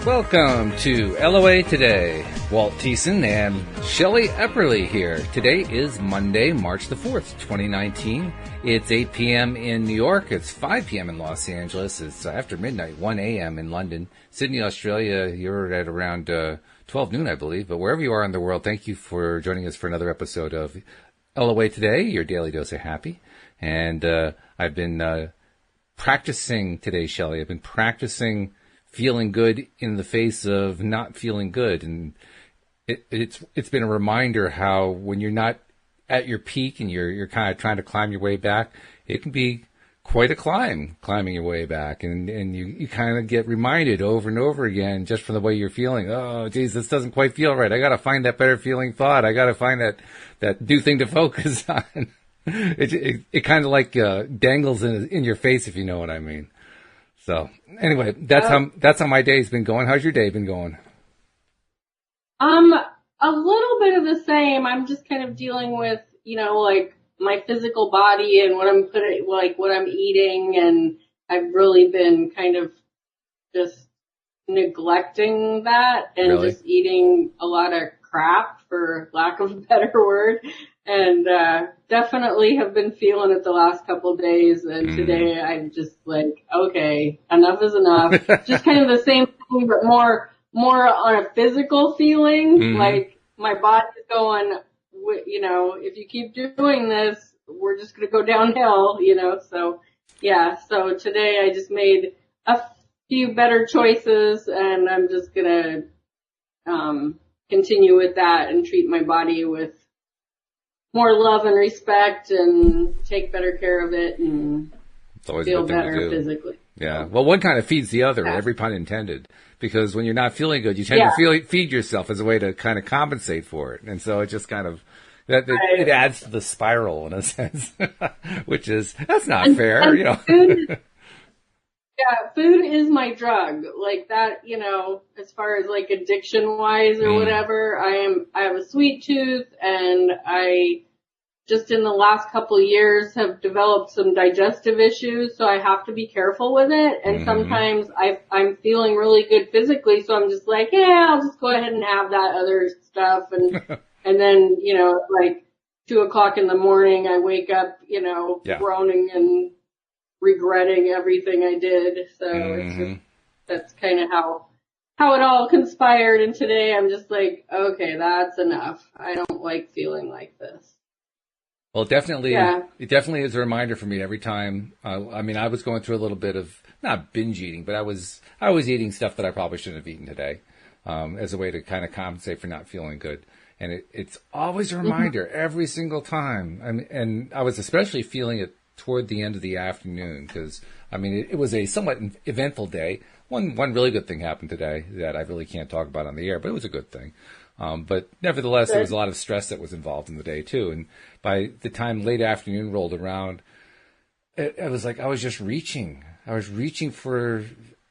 Welcome to LOA Today. Walt Thiessen and Shelly Epperly here. Today is Monday, March the 4th, 2019. It's 8 p.m. in New York. It's 5 p.m. in Los Angeles. It's after midnight, 1 a.m. in London. Sydney, Australia, you're at around 12 noon, I believe. But wherever you are in the world, thank you for joining us for another episode of LOA Today, your daily dose of happy. And I've been practicing today, Shelly. I've been practicing feeling good in the face of not feeling good. And it's been a reminder how when you're not at your peak and you're kind of trying to climb your way back, it can be quite a climbing your way back. And you kind of get reminded over and over again just from the way you're feeling. Oh, geez, this doesn't quite feel right. I got to find that better feeling thought. I got to find that new thing to focus on. It kind of like dangles in your face, if you know what I mean. So anyway, that's how my day's been going. How's your day been going? A little bit of the same. I'm just kind of dealing with, like my physical body and what I'm eating, and I've really been kind of just neglecting that and just eating a lot of crap, for lack of a better word. And definitely have been feeling it the last couple of days. And today I'm just like, okay, enough is enough. Just kind of the same thing, but more on a physical feeling. Like my body's going, if you keep doing this, we're just going to go downhill, So, yeah. So today I just made a few better choices, and I'm just going to continue with that and treat my body with more love and respect and take better care of it and feel better physically. Yeah. Well, one kind of feeds the other, every pun intended, because when you're not feeling good, you tend to feed yourself as a way to kind of compensate for it. And so it just kind of, it adds to the spiral in a sense, which is, that's not fair, Food is my drug. Like that, as far as like addiction wise or whatever, I have a sweet tooth, and I just in the last couple of years have developed some digestive issues, so I have to be careful with it. And sometimes I'm feeling really good physically, so I'm just like, I'll just go ahead and have that other stuff. And, and then, like 2:00 in the morning, I wake up, groaning and regretting everything I did. So it's just, that's kind of how it all conspired. And today I'm just like, okay, that's enough. I don't like feeling like this. Well, it definitely is a reminder for me every time. I was going through a little bit of not binge eating, but I was eating stuff that I probably shouldn't have eaten today, as a way to kind of compensate for not feeling good. And it's always a reminder every single time. And I was especially feeling it toward the end of the afternoon, because it was a somewhat eventful day. One really good thing happened today that I really can't talk about on the air, but it was a good thing. But nevertheless, there was a lot of stress that was involved in the day too. And by the time late afternoon rolled around, it was like I was just reaching. I was reaching for,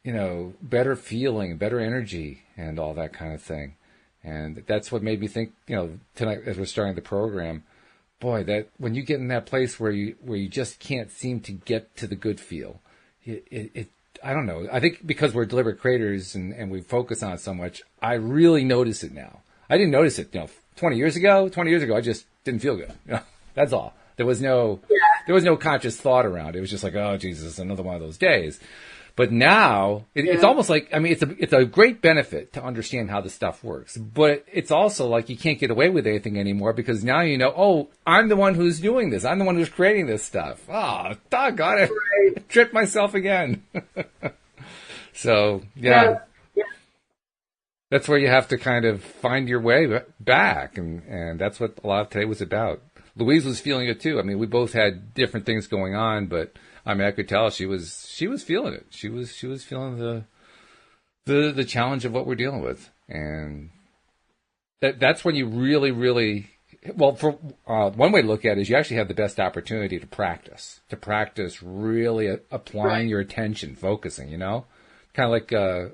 better feeling, better energy, and all that kind of thing. And that's what made me think, tonight as we're starting the program, boy, that when you get in that place where you just can't seem to get to the good feel, I don't know. I think because we're deliberate creators and we focus on it so much, I really notice it now. I didn't notice it, 20 years ago. 20 years ago, I just didn't feel good. That's all. There was no conscious thought around it. It was just like, oh, Jesus, another one of those days. But now it's almost like, it's a great benefit to understand how this stuff works, but it's also like you can't get away with anything anymore, because now oh, I'm the one who's doing this. I'm the one who's creating this stuff. Oh, doggone it. I tripped myself again. So, yeah. That's where you have to kind of find your way back. And that's what a lot of today was about. Louise was feeling it too. We both had different things going on, but I could tell she was feeling it. She was feeling the challenge of what we're dealing with, and that's when you really, really, well, for one way to look at it is you actually have the best opportunity to practice really applying your attention, focusing. Kind of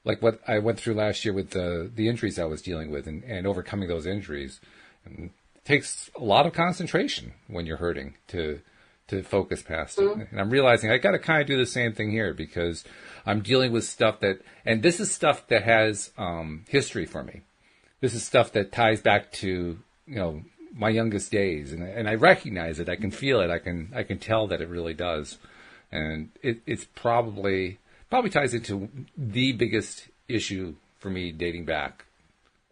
like what I went through last year with the injuries I was dealing with, and overcoming those injuries. And it takes a lot of concentration when you're hurting to to focus past it. And I'm realizing I got to kind of do the same thing here because I'm dealing with stuff and this is stuff that has history for me. This is stuff that ties back to, my youngest days, and I recognize it. I can feel it. I can tell that it really does, and it's probably ties into the biggest issue for me dating back,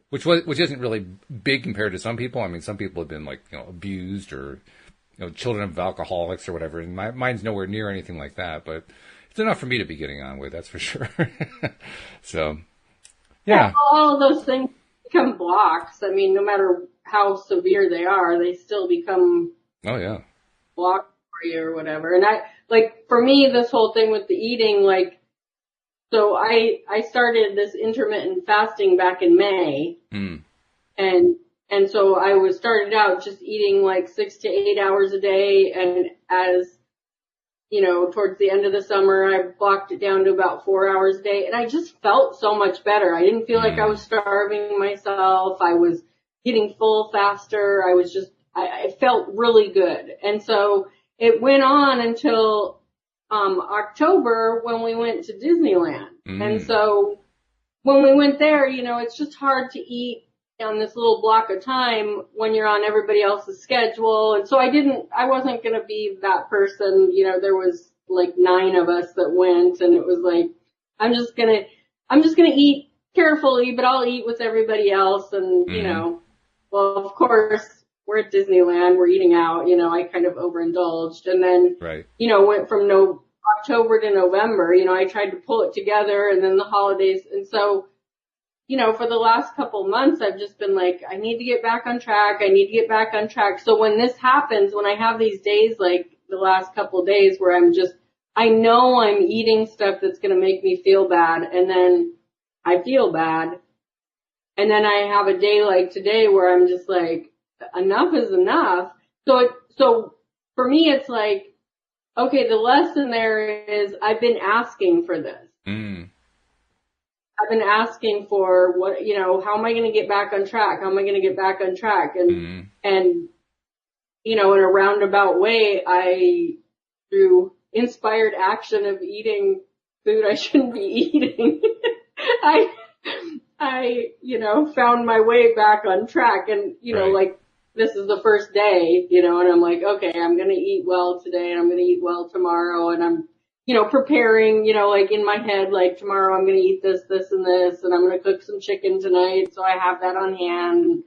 which isn't really big compared to some people. I mean, some people have been like abused or children of alcoholics or whatever, and mine's nowhere near anything like that, but it's enough for me to be getting on with, that's for sure. So, yeah. All of those things become blocks. I mean, no matter how severe they are, they still become blocks for you or whatever. And for me, this whole thing with the eating, so I started this intermittent fasting back in May. And so I started out just eating 6 to 8 hours a day. And as, towards the end of the summer, I blocked it down to about 4 hours a day. And I just felt so much better. I didn't feel like I was starving myself. I was getting full faster. I felt really good. And so it went on until, October when we went to Disneyland. And so when we went there, it's just hard to eat on this little block of time when you're on everybody else's schedule. And so I wasn't going to be that person. There was 9 of us that went, and it was I'm just going to eat carefully, but I'll eat with everybody else. And, well, of course, we're at Disneyland, we're eating out, I kind of overindulged. And then, went from October to November, I tried to pull it together, and then the holidays. And so, for the last couple months, I've just been I need to get back on track. I need to get back on track. So when this happens, when I have these days, the last couple of days where I know I'm eating stuff that's going to make me feel bad, and then I feel bad. And then I have a day like today where I'm just enough is enough. So for me, it's okay, the lesson there is I've been asking for this. I've been asking for how am I going to get back on track? How am I going to get back on track? And, in a roundabout way, through inspired action of eating food I shouldn't be eating, I found my way back on track. And, this is the first day, and I'm okay, I'm going to eat well today, and I'm going to eat well tomorrow. And I'm, preparing, in my head, tomorrow I'm going to eat this, this, and this, and I'm going to cook some chicken tonight, so I have that on hand, and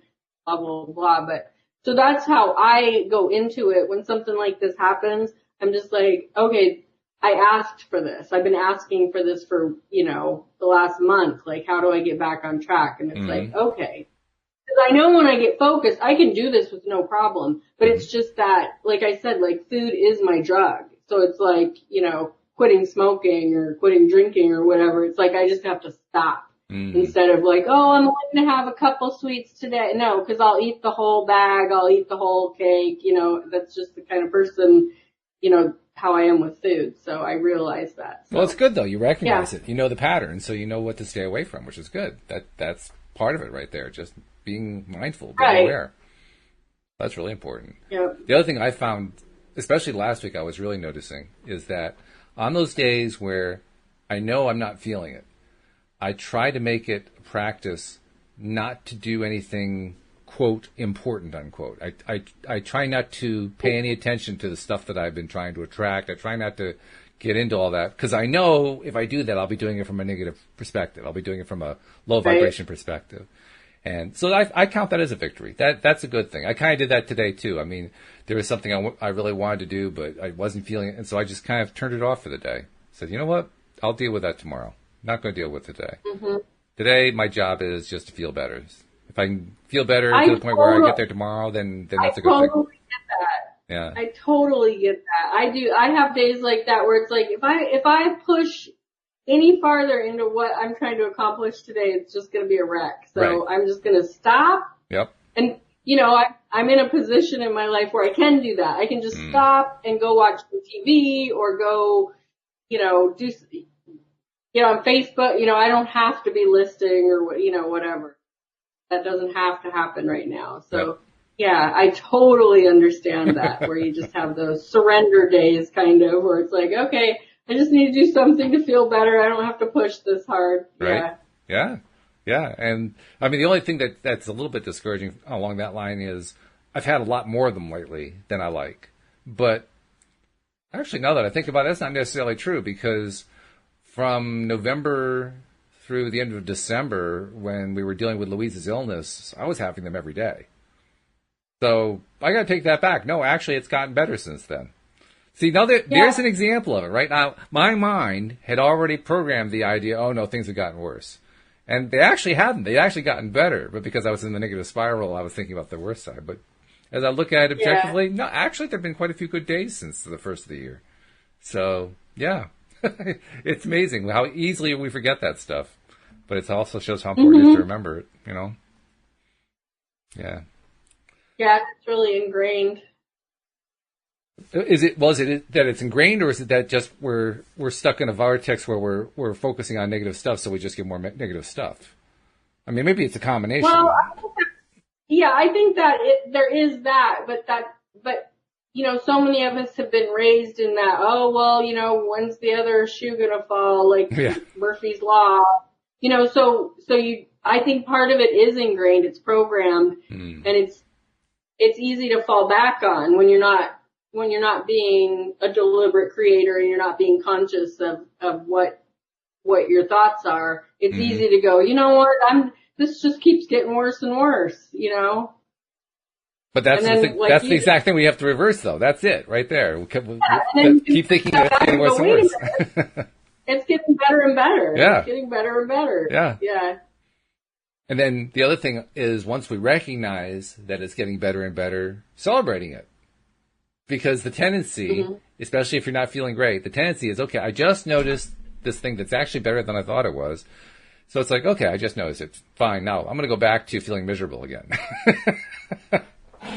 blah, blah, blah. But, so that's how I go into it. When something like this happens, I'm just okay, I asked for this. I've been asking for this for, the last month. How do I get back on track? And it's okay. Because I know when I get focused, I can do this with no problem. But it's just that, like I said, food is my drug. So it's quitting smoking or quitting drinking or whatever. It's I just have to stop instead of oh, I'm going to have a couple sweets today. No, because I'll eat the whole bag. I'll eat the whole cake. That's just the kind of person, how I am with food. So I realize that. So. Well, it's good though. You recognize it. You know the pattern, so you know what to stay away from, which is good. That's part of it right there. Just being mindful, being aware. That's really important. Yep. The other thing I found, especially last week, I was really noticing is that on those days where I know I'm not feeling it, I try to make it a practice not to do anything, quote, important, unquote. I try not to pay any attention to the stuff that I've been trying to attract. I try not to get into all that because I know if I do that, I'll be doing it from a negative perspective. I'll be doing it from a low vibration perspective. And so I count that as a victory. That's a good thing. I kind of did that today too. I mean, there was something I really wanted to do, but I wasn't feeling it. And so I just kind of turned it off for the day. Said, you know what? I'll deal with that tomorrow. Not going to deal with it today. Today, my job is just to feel better. If I can feel better to the point where I get there tomorrow, then that's a good thing. I totally get that. Yeah. I totally get that. I do. I have days like that where it's if I push any farther into what I'm trying to accomplish today, it's just going to be a wreck. So I'm just going to stop. Yep. And, I'm in a position in my life where I can do that. I can just stop and go watch some TV or go, do, on Facebook. I don't have to be listing or, whatever. That doesn't have to happen right now. So, Yeah, I totally understand that, where you just have those surrender days kind of, where it's like, okay, I just need to do something to feel better. I don't have to push this hard. Right. Yeah. Yeah. And I mean, the only thing that's a little bit discouraging along that line is I've had a lot more of them lately than I like. But actually, now that I think about it, that's not necessarily true, because from November through the end of December, when we were dealing with Louise's illness, I was having them every day. So I got to take that back. No, actually, it's gotten better since then. See, now there's an example of it, right? Now, my mind had already programmed the idea, oh, no, things have gotten worse. And they actually hadn't. They'd actually gotten better. But because I was in the negative spiral, I was thinking about the worst side. But as I look at it objectively, no, actually, there have been quite a few good days since the first of the year. So, yeah, it's amazing how easily we forget that stuff. But it also shows how important it is to remember it, you know? Yeah. Yeah, it's really ingrained. Is it that it's ingrained, or is it that just we're stuck in a vortex where we're focusing on negative stuff, so we just get more negative stuff? I mean, maybe it's a combination. Well, I think that there is that, but you know, so many of us have been raised in that. Oh well, you know, when's the other shoe gonna fall? Like Murphy's Law, you know. So I think part of it is ingrained. It's programmed, and it's easy to fall back on when you're not being a deliberate creator and you're not being conscious of what your thoughts are. It's easy to go, you know what, this just keeps getting worse and worse, you know? But that's that's the exact thing we have to reverse, though. That's it right there. Keep thinking it's getting worse and worse. It's getting better and better. Yeah. It's getting better and better. Yeah. Yeah. And then the other thing is, once we recognize that it's getting better and better, celebrating it. Because the tendency, especially if you're not feeling great, the tendency is, okay, I just noticed this thing that's actually better than I thought it was. So it's like, okay, I just noticed it. Fine. Now I'm going to go back to feeling miserable again,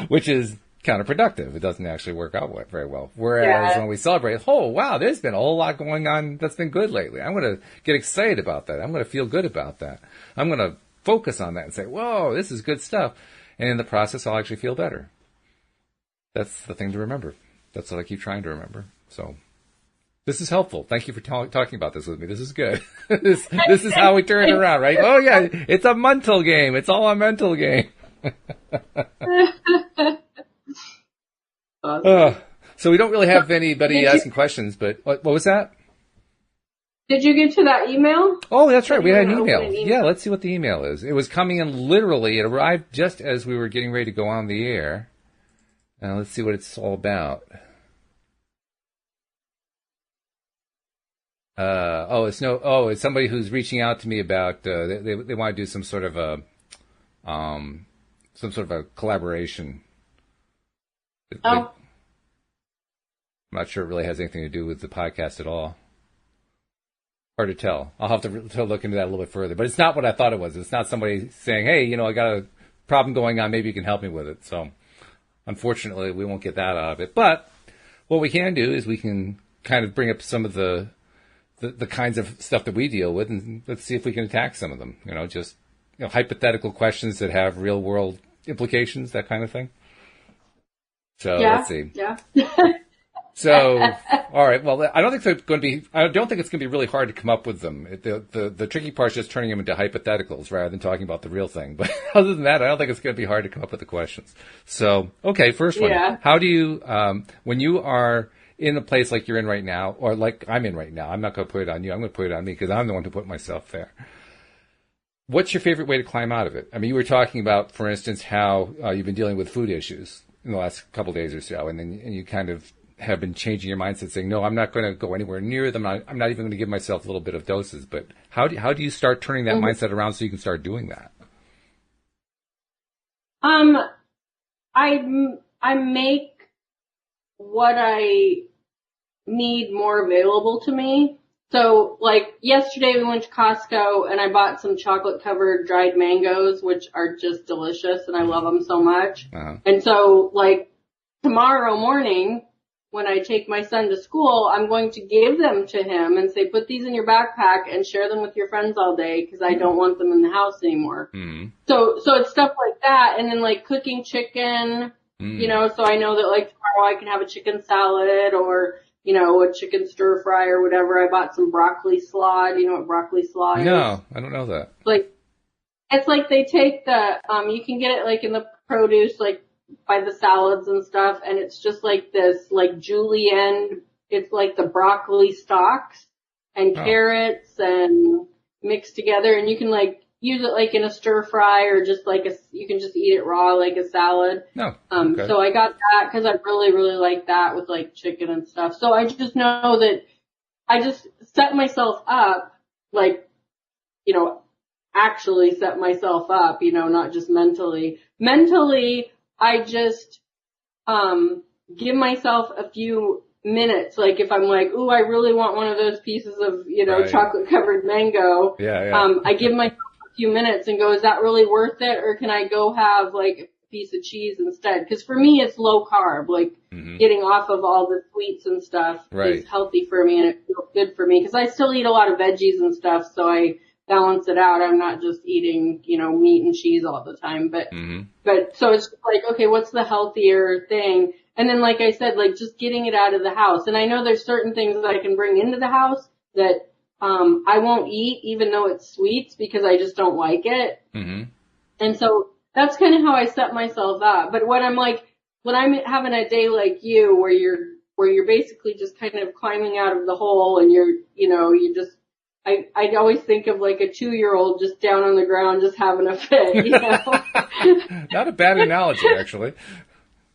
which is counterproductive. It doesn't actually work out very well. Whereas when we celebrate, oh, wow, there's been a whole lot going on that's been good lately. I'm going to get excited about that. I'm going to feel good about that. I'm going to focus on that and say, whoa, this is good stuff. And in the process, I'll actually feel better. That's the thing to remember. That's what I keep trying to remember. So this is helpful. Thank you for talking about this with me. This is good. this is how we turn it around, right? Oh, yeah, it's a mental game. It's all a mental game. Awesome. So we don't really have anybody asking questions, but what was that? Did you get to that email? Oh, that's right. We had an email. Yeah, let's see what the email is. It was coming in literally. It arrived just as we were getting ready to go on the air. Now let's see what it's all about. It's somebody who's reaching out to me about they want to do some sort of a collaboration. I'm not sure it really has anything to do with the podcast at all. Hard to tell. I'll have to look into that a little bit further. But it's not what I thought it was. It's not somebody saying, hey, you know, I got a problem going on. Maybe you can help me with it. So unfortunately, we won't get that out of it. But what we can do is we can kind of bring up some of the kinds of stuff that we deal with, and let's see if we can attack some of them. You know, just hypothetical questions that have real world implications, that kind of thing. So let's see. Yeah. So, all right. Well, I don't think it's going to be really hard to come up with them. The tricky part is just turning them into hypotheticals rather than talking about the real thing. But other than that, I don't think it's going to be hard to come up with the questions. So, okay, first one. Yeah. How do you, when you are in a place like you're in right now, or like I'm in right now, I'm not going to put it on you. I'm going to put it on me because I'm the one who put myself there. What's your favorite way to climb out of it? I mean, you were talking about, for instance, how you've been dealing with food issues in the last couple of days or so, and you kind of have been changing your mindset, saying, no, I'm not going to go anywhere near them. I'm not even going to give myself a little bit of doses. But how do you start turning that mindset around so you can start doing that? I make what I need more available to me. So, like, yesterday we went to Costco and I bought some chocolate-covered dried mangoes, which are just delicious, and I love them so much. Uh-huh. And so, like, tomorrow morning, when I take my son to school, I'm going to give them to him and say, put these in your backpack and share them with your friends all day because I don't want them in the house anymore. Mm-hmm. So it's stuff like that. And then like cooking chicken, you know, so I know that like tomorrow I can have a chicken salad or, you know, a chicken stir fry or whatever. I bought some broccoli slaw. Do you know what broccoli slaw is? No, I don't know that. Like, it's like they take the, you can get it like in the produce, like by the salads and stuff, and it's just like this, like julienne, it's like the broccoli stalks and carrots and mixed together, and you can like use it like in a stir fry or just like you can just eat it raw like a salad. No. Okay. So I got that because I really, really like that with like chicken and stuff. So I just know that I just set myself up, like, you know, actually set myself up, you know, not just mentally. Mentally, I just, give myself a few minutes. Like if I'm like, ooh, I really want one of those pieces of, you know, chocolate covered mango. I give myself a few minutes and go, is that really worth it? Or can I go have like a piece of cheese instead? Cause for me, it's low carb, like getting off of all the sweets and stuff is healthy for me and it feels good for me. Cause I still eat a lot of veggies and stuff. So I balance it out. I'm not just eating, you know, meat and cheese all the time, but so it's like, okay, what's the healthier thing? And then, like I said, like just getting it out of the house. And I know there's certain things that I can bring into the house that, I won't eat even though it's sweets because I just don't like it. And so that's kind of how I set myself up. But when I'm having a day like you where you're basically just kind of climbing out of the hole and you just, I always think of like a 2-year-old just down on the ground just having a fit, you know? Not a bad analogy, actually.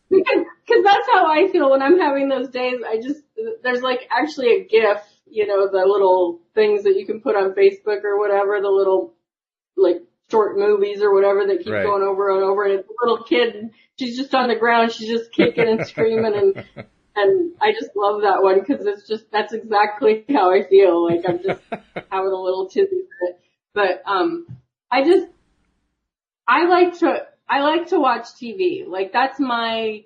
Because that's how I feel when I'm having those days. There's like actually a GIF, you know, the little things that you can put on Facebook or whatever, the little like short movies or whatever that keep going over and over. And it's a little kid and she's just on the ground. She's just kicking and screaming and I just love that one because that's exactly how I feel. Like I'm just having a little tizzy fit. But, I like to watch TV. Like that's my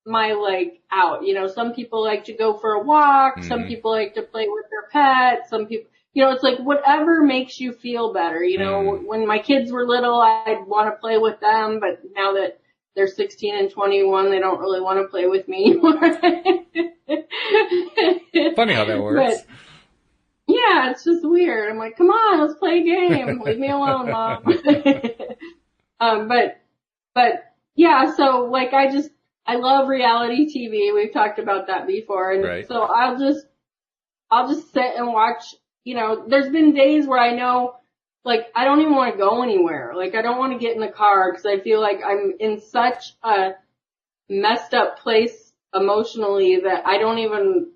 like out, you know, some people like to go for a walk. Some people like to play with their pets. Some people, you know, it's like whatever makes you feel better. You know, when my kids were little, I'd want to play with them, but now that they're 16 and 21, they don't really want to play with me anymore. Funny how that works. But, yeah, it's just weird. I'm like, come on, let's play a game. Leave me alone, Mom. But yeah, so like I love reality TV. We've talked about that before. And so I'll just sit and watch, you know, there's been days where I know, like, I don't even want to go anywhere. Like, I don't want to get in the car because I feel like I'm in such a messed up place emotionally that I don't even,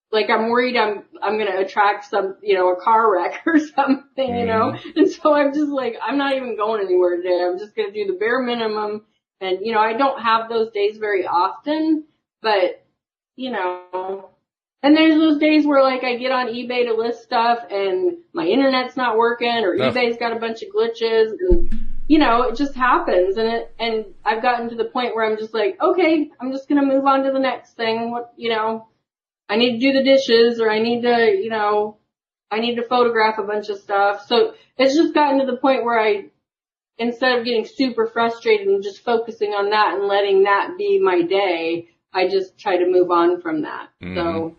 like, I'm worried I'm going to attract some, you know, a car wreck or something, you know? And so I'm just like, I'm not even going anywhere today. I'm just going to do the bare minimum. And, you know, I don't have those days very often, but, you know, and there's those days where like I get on eBay to list stuff and my internet's not working or eBay's got a bunch of glitches and, you know, it just happens and I've gotten to the point where I'm just like, okay, I'm just going to move on to the next thing. What, you know, I need to do the dishes or I need to, you know, I need to photograph a bunch of stuff. So it's just gotten to the point where instead of getting super frustrated and just focusing on that and letting that be my day, I just try to move on from that. So.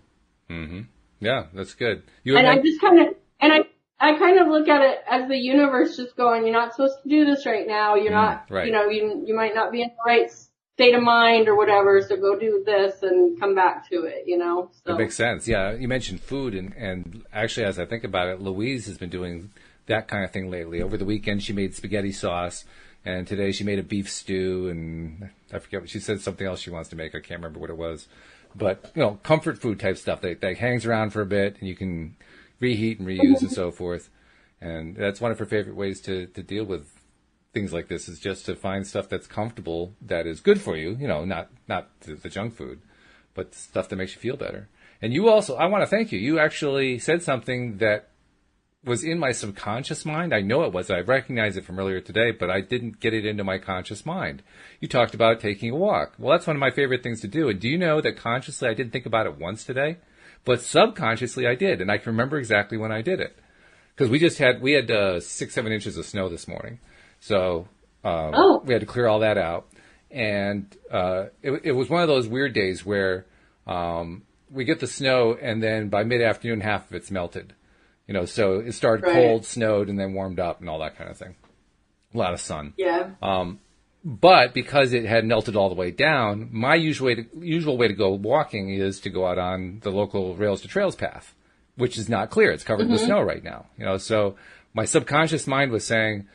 Yeah, that's good. I just kind of, I kind of look at it as the universe just going, you're not supposed to do this right now. You're not, you know, you might not be in the right state of mind or whatever. So go do this and come back to it, you know? So. That makes sense. Yeah. You mentioned food and actually, as I think about it, Louise has been doing that kind of thing lately. Over the weekend, she made spaghetti sauce and today she made a beef stew and I forget what she said, something else she wants to make. I can't remember what it was. But, you know, comfort food type stuff that hangs around for a bit and you can reheat and reuse and so forth. And that's one of her favorite ways to deal with things like this is just to find stuff that's comfortable, that is good for you, you know, not the junk food, but stuff that makes you feel better. And you also, I want to thank you. You actually said something that was in my subconscious mind. I know it was. I recognize it from earlier today, but I didn't get it into my conscious mind. You talked about taking a walk. Well, that's one of my favorite things to do. And do you know that consciously I didn't think about it once today, but subconsciously I did. And I can remember exactly when I did it. Because we had 6-7 inches of snow this morning. So we had to clear all that out. And it was one of those weird days where we get the snow, and then by mid-afternoon, half of it's melted. You know, so it started cold, snowed, and then warmed up and all that kind of thing. A lot of sun. Yeah. But because it had melted all the way down, my usual way to go walking is to go out on the local Rails to Trails path, which is not clear. It's covered with snow right now. You know, so my subconscious mind was saying,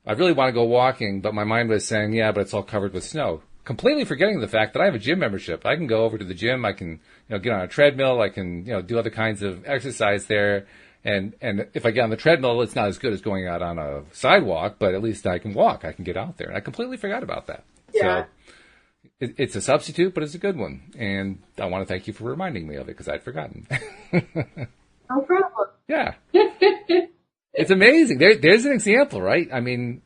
I really want to go walking, but my mind was saying, yeah, but it's all covered with snow. Completely forgetting the fact that I have a gym membership. I can go over to the gym. I can, get on a treadmill. I can, do other kinds of exercise there. And if I get on the treadmill, it's not as good as going out on a sidewalk, but at least I can walk. I can get out there. And I completely forgot about that. Yeah. So it's a substitute, but it's a good one. And I want to thank you for reminding me of it because I'd forgotten. No problem. Yeah. It's amazing. There's an example, right? I mean,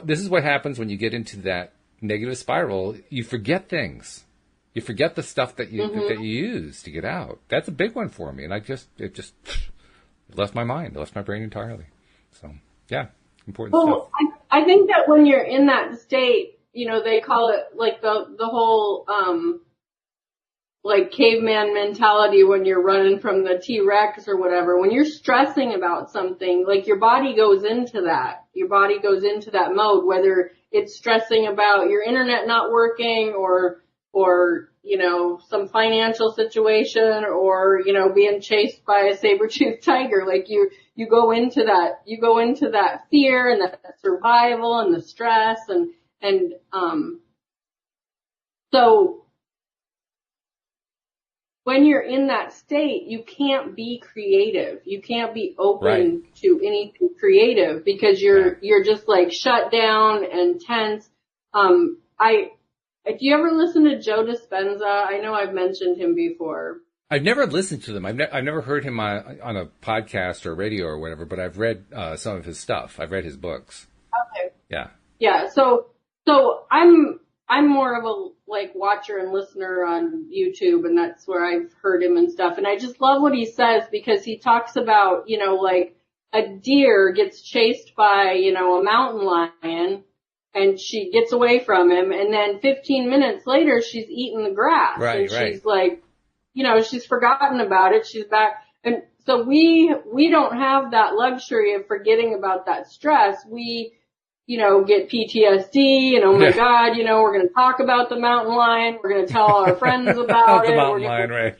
this is what happens when you get into that negative spiral. You forget things. You forget the stuff that you use to get out. That's a big one for me. And it just left my mind. It left my brain entirely. So, yeah, important stuff. I think that when you're in that state, they call it like the whole, like caveman mentality when you're running from the T-Rex or whatever. When you're stressing about something, like your body goes into that. Your body goes into that mode, whether it's stressing about your internet not working or some financial situation or, being chased by a saber-toothed tiger. Like you go into that fear and that survival and the stress so when you're in that state, you can't be creative. You can't be open to anything creative because you're just like shut down and tense. Do you ever listen to Joe Dispenza? I know I've mentioned him before. I've never listened to them. I've never heard him on a podcast or radio or whatever, but I've read some of his stuff. I've read his books. Okay. Yeah. Yeah. So I'm more of a like watcher and listener on YouTube, and that's where I've heard him and stuff. And I just love what he says because he talks about, like a deer gets chased by, a mountain lion and she gets away from him. And then 15 minutes later, she's eating the grass. Right, and she's like, she's forgotten about it. She's back. And so we don't have that luxury of forgetting about that stress. We, get PTSD and oh my God, we're going to talk about the mountain lion. We're going to tell our friends about it. The mountain lion, right.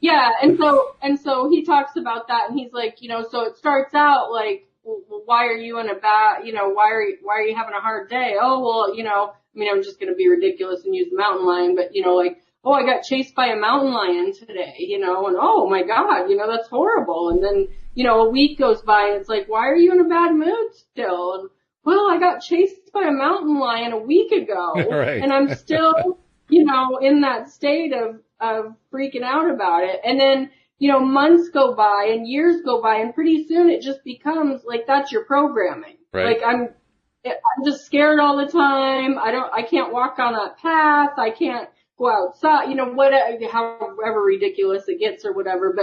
Yeah. And so he talks about that and he's like, so it starts out like, well, why are you in a bad, why are you having a hard day? Oh, well, I'm just going to be ridiculous and use the mountain lion, but like, oh, I got chased by a mountain lion today, and oh my God, that's horrible. And then, a week goes by and it's like, why are you in a bad mood still? And, well, I got chased by a mountain lion a week ago. Right. And I'm still, in that state of freaking out about it. And then, months go by and years go by and pretty soon it just becomes like that's your programming. Right. Like I'm just scared all the time. I can't walk on that path. I can't go outside, however ridiculous it gets or whatever.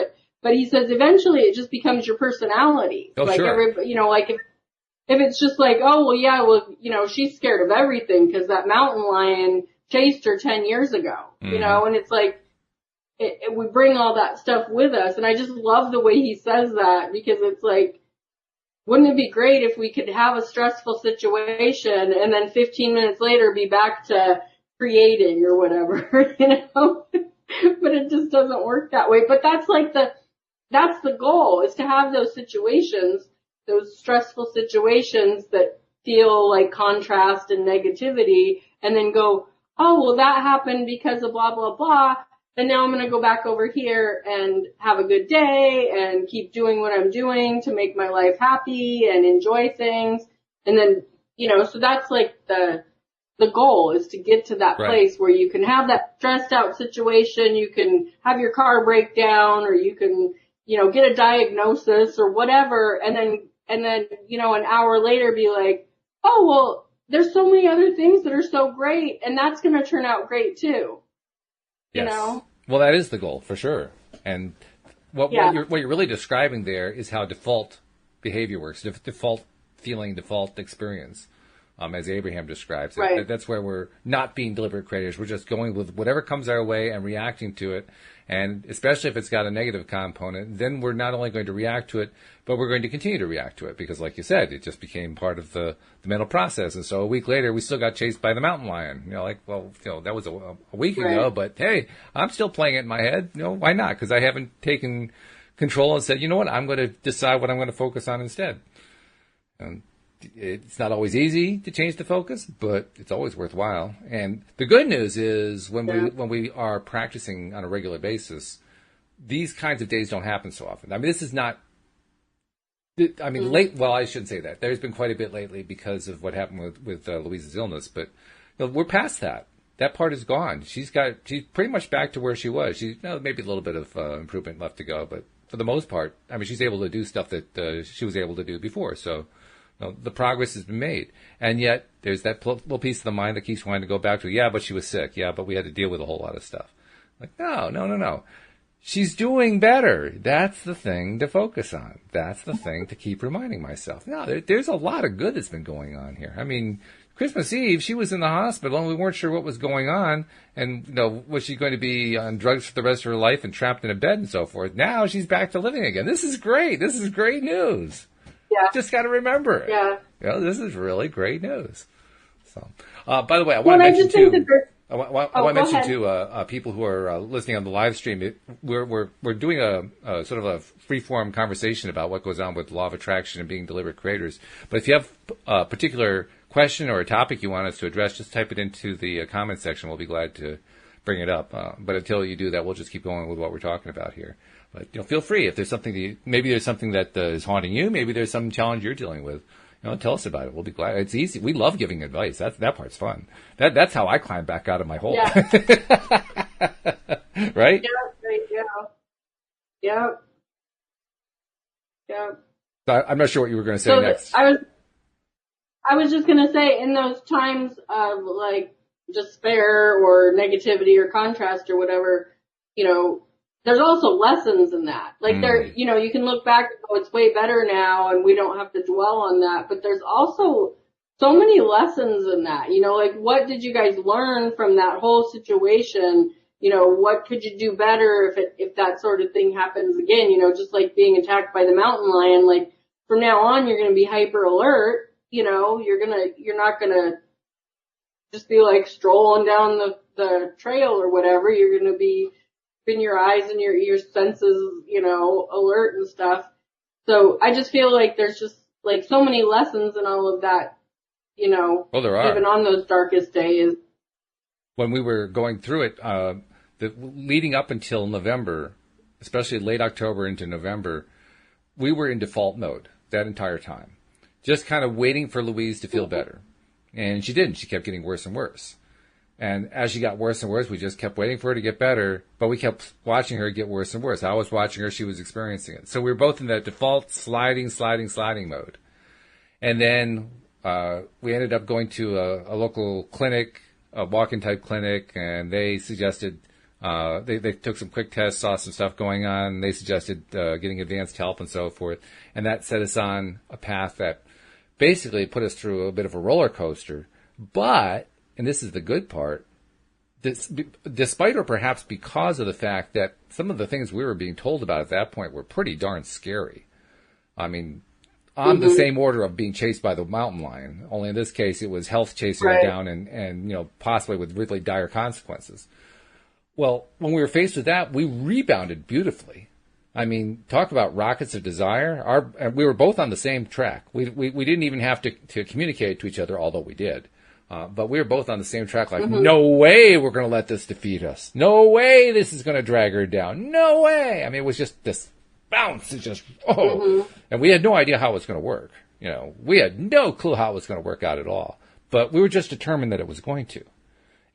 But he says eventually it just becomes your personality. Oh, like sure. Like if it's just like, oh, well, yeah, she's scared of everything because that mountain lion chased her 10 years ago, and it's like, we bring all that stuff with us. And I just love the way he says that because it's like, wouldn't it be great if we could have a stressful situation and then 15 minutes later be back to creating or whatever, but it just doesn't work that way. But that's like that's the goal, is to have those situations, those stressful situations that feel like contrast and negativity and then go, oh, well, that happened because of blah, blah, blah. And now I'm going to go back over here and have a good day and keep doing what I'm doing to make my life happy and enjoy things. And then, so that's like the goal, is to get to that place where you can have that stressed out situation. You can have your car break down, or you can, get a diagnosis or whatever, and then, an hour later be like, oh, well, there's so many other things that are so great, and that's going to turn out great too. Yes. Well, that is the goal for sure. And what you're really describing there is how default behavior works, default feeling, default experience, as Abraham describes it. Right. That's where we're not being deliberate creators. We're just going with whatever comes our way and reacting to it. And especially if it's got a negative component, then we're not only going to react to it, but we're going to continue to react to it because, like you said, it just became part of the mental process. And so a week later, we still got chased by the mountain lion. That was a week ago, but hey, I'm still playing it in my head. Why not? Because I haven't taken control and said, you know what, I'm going to decide what I'm going to focus on instead. And it's not always easy to change the focus, but it's always worthwhile. And the good news is when we are practicing on a regular basis, these kinds of days don't happen so often. I mean, this is not, late. Well, I shouldn't say that. There's been quite a bit lately because of what happened with Louise's illness, but we're past that. That part is gone. She's pretty much back to where she was. She's maybe a little bit of improvement left to go, but for the most part, I mean, she's able to do stuff that she was able to do before. So the progress has been made. And yet there's that little piece of the mind that keeps wanting to go back to, yeah, but she was sick. Yeah, but we had to deal with a whole lot of stuff. Like, no. She's doing better. That's the thing to focus on. That's the thing to keep reminding myself. No, there's a lot of good that's been going on here. I mean, Christmas Eve, she was in the hospital and we weren't sure what was going on. And, was she going to be on drugs for the rest of her life and trapped in a bed and so forth? Now she's back to living again. This is great. This is great news. Yeah. Just got to remember it. Yeah. This is really great news. So, by the way, I want to mention too. I want to mention to people who are listening on the live stream. We're doing a sort of a free-form conversation about what goes on with law of attraction and being deliberate creators. But if you have a particular question or a topic you want us to address, just type it into the comment section. We'll be glad to bring it up. But until you do that, we'll just keep going with what we're talking about here. But feel free if there's something maybe there's something that is haunting you. Maybe there's some challenge you're dealing with. Tell us about it. We'll be glad. It's easy. We love giving advice. That part's fun. That's how I climb back out of my hole. Yeah. Right? Yeah. I'm not sure what you were going to say next. I was just going to say, in those times of like despair or negativity or contrast or whatever, there's also lessons in that. Like you can look back and go, it's way better now and we don't have to dwell on that. But there's also so many lessons in that, like what did you guys learn from that whole situation? What could you do better if that sort of thing happens again? Just like being attacked by the mountain lion, like from now on, you're going to be hyper alert. You're not going to just be like strolling down the trail or whatever. You're going to be in your eyes and your senses, alert and stuff. So I just feel like there's just like so many lessons in all of that, Well, there are. Even on those darkest days. When we were going through it, leading up until November, especially late October into November, we were in default mode that entire time. Just kind of waiting for Louise to feel better. And she didn't. She kept getting worse and worse. And as she got worse and worse, we just kept waiting for her to get better, but we kept watching her get worse and worse. I was watching her, she was experiencing it. So we were both in that default sliding mode. And then we ended up going to a local clinic, a walk-in type clinic, and they suggested, they took some quick tests, saw some stuff going on, and they suggested getting advanced help and so forth. And that set us on a path that basically put us through a bit of a roller coaster. But, and this is the good part, despite or perhaps because of the fact that some of the things we were being told about at that point were pretty darn scary. I mean, on the same order of being chased by the mountain lion, only in this case it was health chasing her down and possibly with really dire consequences. Well, when we were faced with that, we rebounded beautifully. I mean, talk about rockets of desire. We were both on the same track. We didn't even have to communicate to each other, although we did. But we were both on the same track, like, no way we're going to let this defeat us. No way this is going to drag her down. No way. I mean, it was just this bounce. It's just, And we had no idea how it was going to work. We had no clue how it was going to work out at all. But we were just determined that it was going to.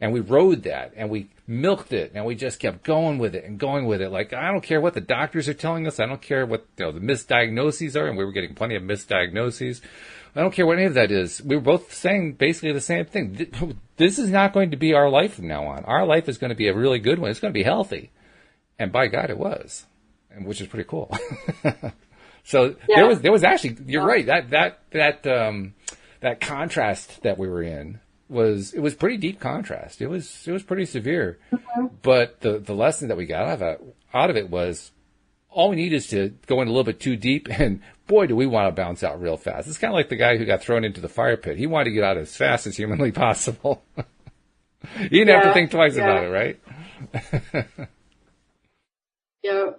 And we rode that, and we milked it, and we just kept going with it and going with it. Like, I don't care what the doctors are telling us. I don't care what the misdiagnoses are, and we were getting plenty of misdiagnoses. I don't care what any of that is. We were both saying basically the same thing. This is not going to be our life from now on. Our life is going to be a really good one. It's going to be healthy. And by God, it was, and which is pretty cool. So there was actually, you're right. That contrast that we were in was pretty deep contrast. It was pretty severe. Mm-hmm. But the lesson that we got out of it was all we need is to go in a little bit too deep, and boy, do we want to bounce out real fast. It's kind of like the guy who got thrown into the fire pit. He wanted to get out as fast as humanly possible. You didn't have to think twice about it, right? Yeah.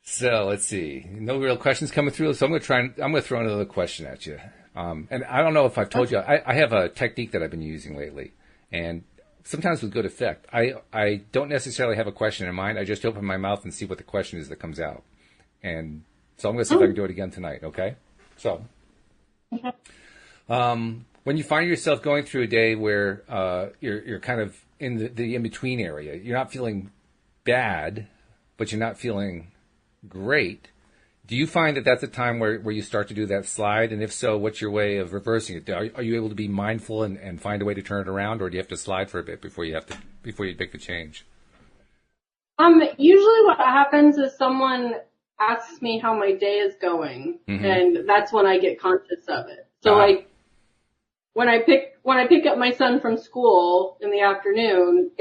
So let's see. No real questions coming through. So I'm going to throw another question at you. And I don't know if I've told you, I have a technique that I've been using lately, and sometimes with good effect. I don't necessarily have a question in mind. I just open my mouth and see what the question is that comes out. And so I'm going to see if I can do it again tonight. Okay. So, when you find yourself going through a day where, you're kind of in the in-between area, you're not feeling bad, but you're not feeling great. Do you find that that's a time where you start to do that slide? And if so, what's your way of reversing it? Are you able to be mindful and find a way to turn it around, or do you have to slide for a bit before you make the change? Usually what happens is someone asks me how my day is going, mm-hmm. and that's when I get conscious of it. So like when I pick up my son from school in the afternoon,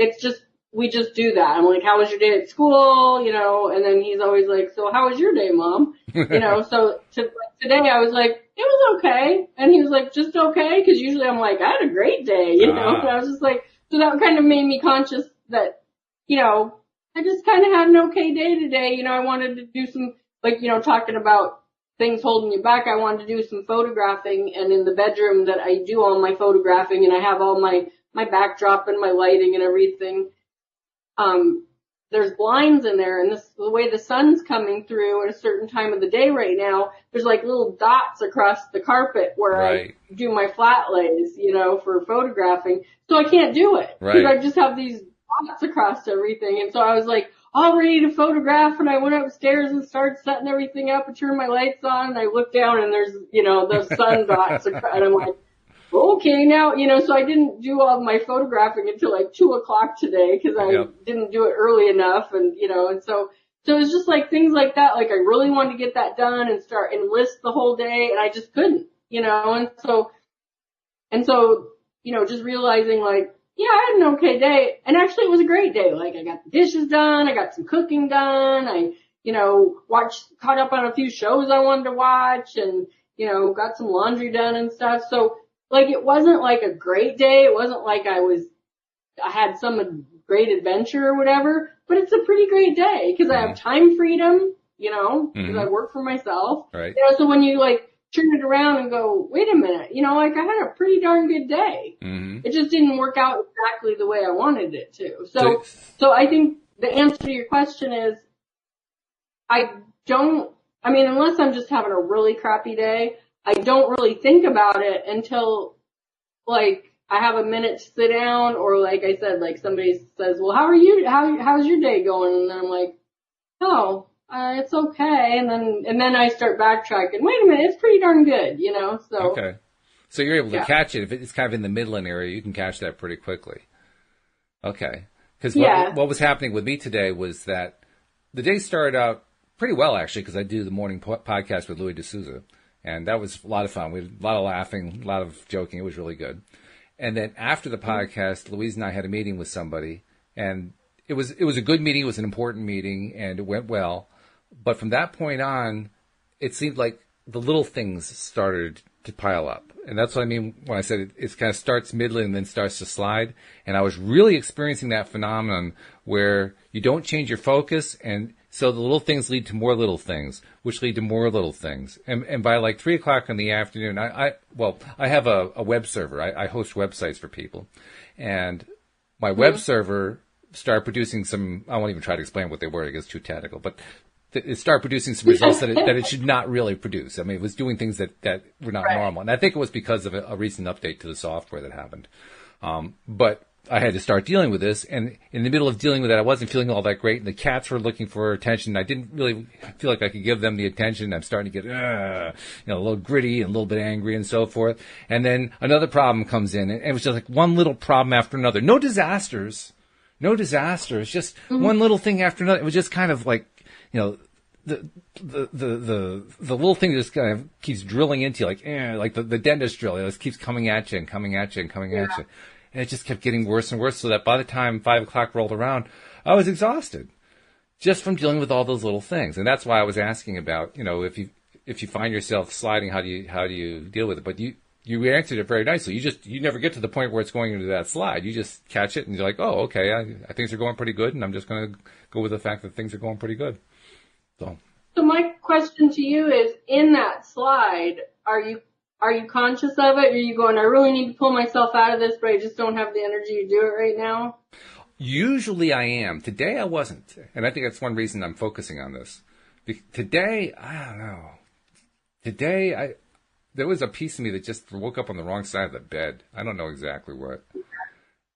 we just do that. I'm like, how was your day at school? You know, and then he's always like, so how was your day, Mom? You know, so today I was like, it was okay. And he was like, just okay? Cause usually I'm like, I had a great day, you know, and I was just like, so that kind of made me conscious that, you know, I just kind of had an okay day today. You know, I wanted to do some, like, you know, talking about things holding you back. I wanted to do some photographing, and in the bedroom that I do all my photographing, and I have all my backdrop and my lighting and everything. There's blinds in there, and the way the sun's coming through at a certain time of the day right now, there's like little dots across the carpet where I do my flat lays, you know, for photographing. So I can't do it. Because I just have these dots across everything. And so I was like all ready to photograph, and I went upstairs and started setting everything up and turned my lights on, and I looked down and there's, you know, those sun dots across, and I'm like, okay, now, you know, so I didn't do all of my photographing until like 2:00 today because I didn't do it early enough, and, you know, and so it's just like things like that. Like I really wanted to get that done and start and list the whole day, and I just couldn't, you know, and so, you know, just realizing like, yeah, I had an okay day, and actually it was a great day. Like I got the dishes done, I got some cooking done, I, you know, caught up on a few shows I wanted to watch, and, you know, got some laundry done and stuff. So, like, it wasn't like a great day. It wasn't like I had some great adventure or whatever, but it's a pretty great day because I have time freedom, you know, because I work for myself. Right. You know, so when you like turn it around and go, wait a minute, you know, like I had a pretty darn good day. Mm-hmm. It just didn't work out exactly the way I wanted it to. So I think the answer to your question is unless I'm just having a really crappy day, I don't really think about it until, like, I have a minute to sit down, or like I said, like somebody says, well, how's your day going? And then I'm like, oh, it's okay. And then I start backtracking. Wait a minute, it's pretty darn good, you know? So. Okay. So you're able to catch it. If it's kind of in the Midland area, you can catch that pretty quickly. Okay. Because what was happening with me today was that the day started out pretty well, actually, because I do the morning podcast with Louis D'Souza. And that was a lot of fun. We had a lot of laughing, a lot of joking. It was really good. And then after the podcast, Louise and I had a meeting with somebody, and it was a good meeting. It was an important meeting, and it went well. But from that point on, it seemed like the little things started to pile up. And that's what I mean when I said it kind of starts middling and then starts to slide. And I was really experiencing that phenomenon where you don't change your focus, and so the little things lead to more little things, which lead to more little things. And by like 3:00 in the afternoon, I have a web server. I host websites for people. And my web server started producing some, I won't even try to explain what they were. It gets too technical, but it started producing some results that it should not really produce. I mean, it was doing things that were not normal. And I think it was because of a recent update to the software that happened. But I had to start dealing with this, and in the middle of dealing with that, I wasn't feeling all that great, and the cats were looking for attention. I didn't really feel like I could give them the attention. I'm starting to get, a little gritty and a little bit angry and so forth. And then another problem comes in, and it was just like one little problem after another. No disasters, just one little thing after another. It was just kind of like, the little thing that just kind of keeps drilling into you, like the dentist drill. It just keeps coming at you and coming at you and coming at you. And it just kept getting worse and worse, so that by the time 5 o'clock rolled around, I was exhausted just from dealing with all those little things. And that's why I was asking about, if you find yourself sliding, how do you deal with it? But you answered it very nicely. You never get to the point where it's going into that slide. You just catch it and you're like, oh, okay, things are going pretty good, and I'm just going to go with the fact that things are going pretty good. So my question to you is, in that slide, are you conscious of it? Or are you going, I really need to pull myself out of this, but I just don't have the energy to do it right now? Usually I am. Today I wasn't. And I think that's one reason I'm focusing on this. Today, I don't know. Today, there was a piece of me that just woke up on the wrong side of the bed. I don't know exactly what.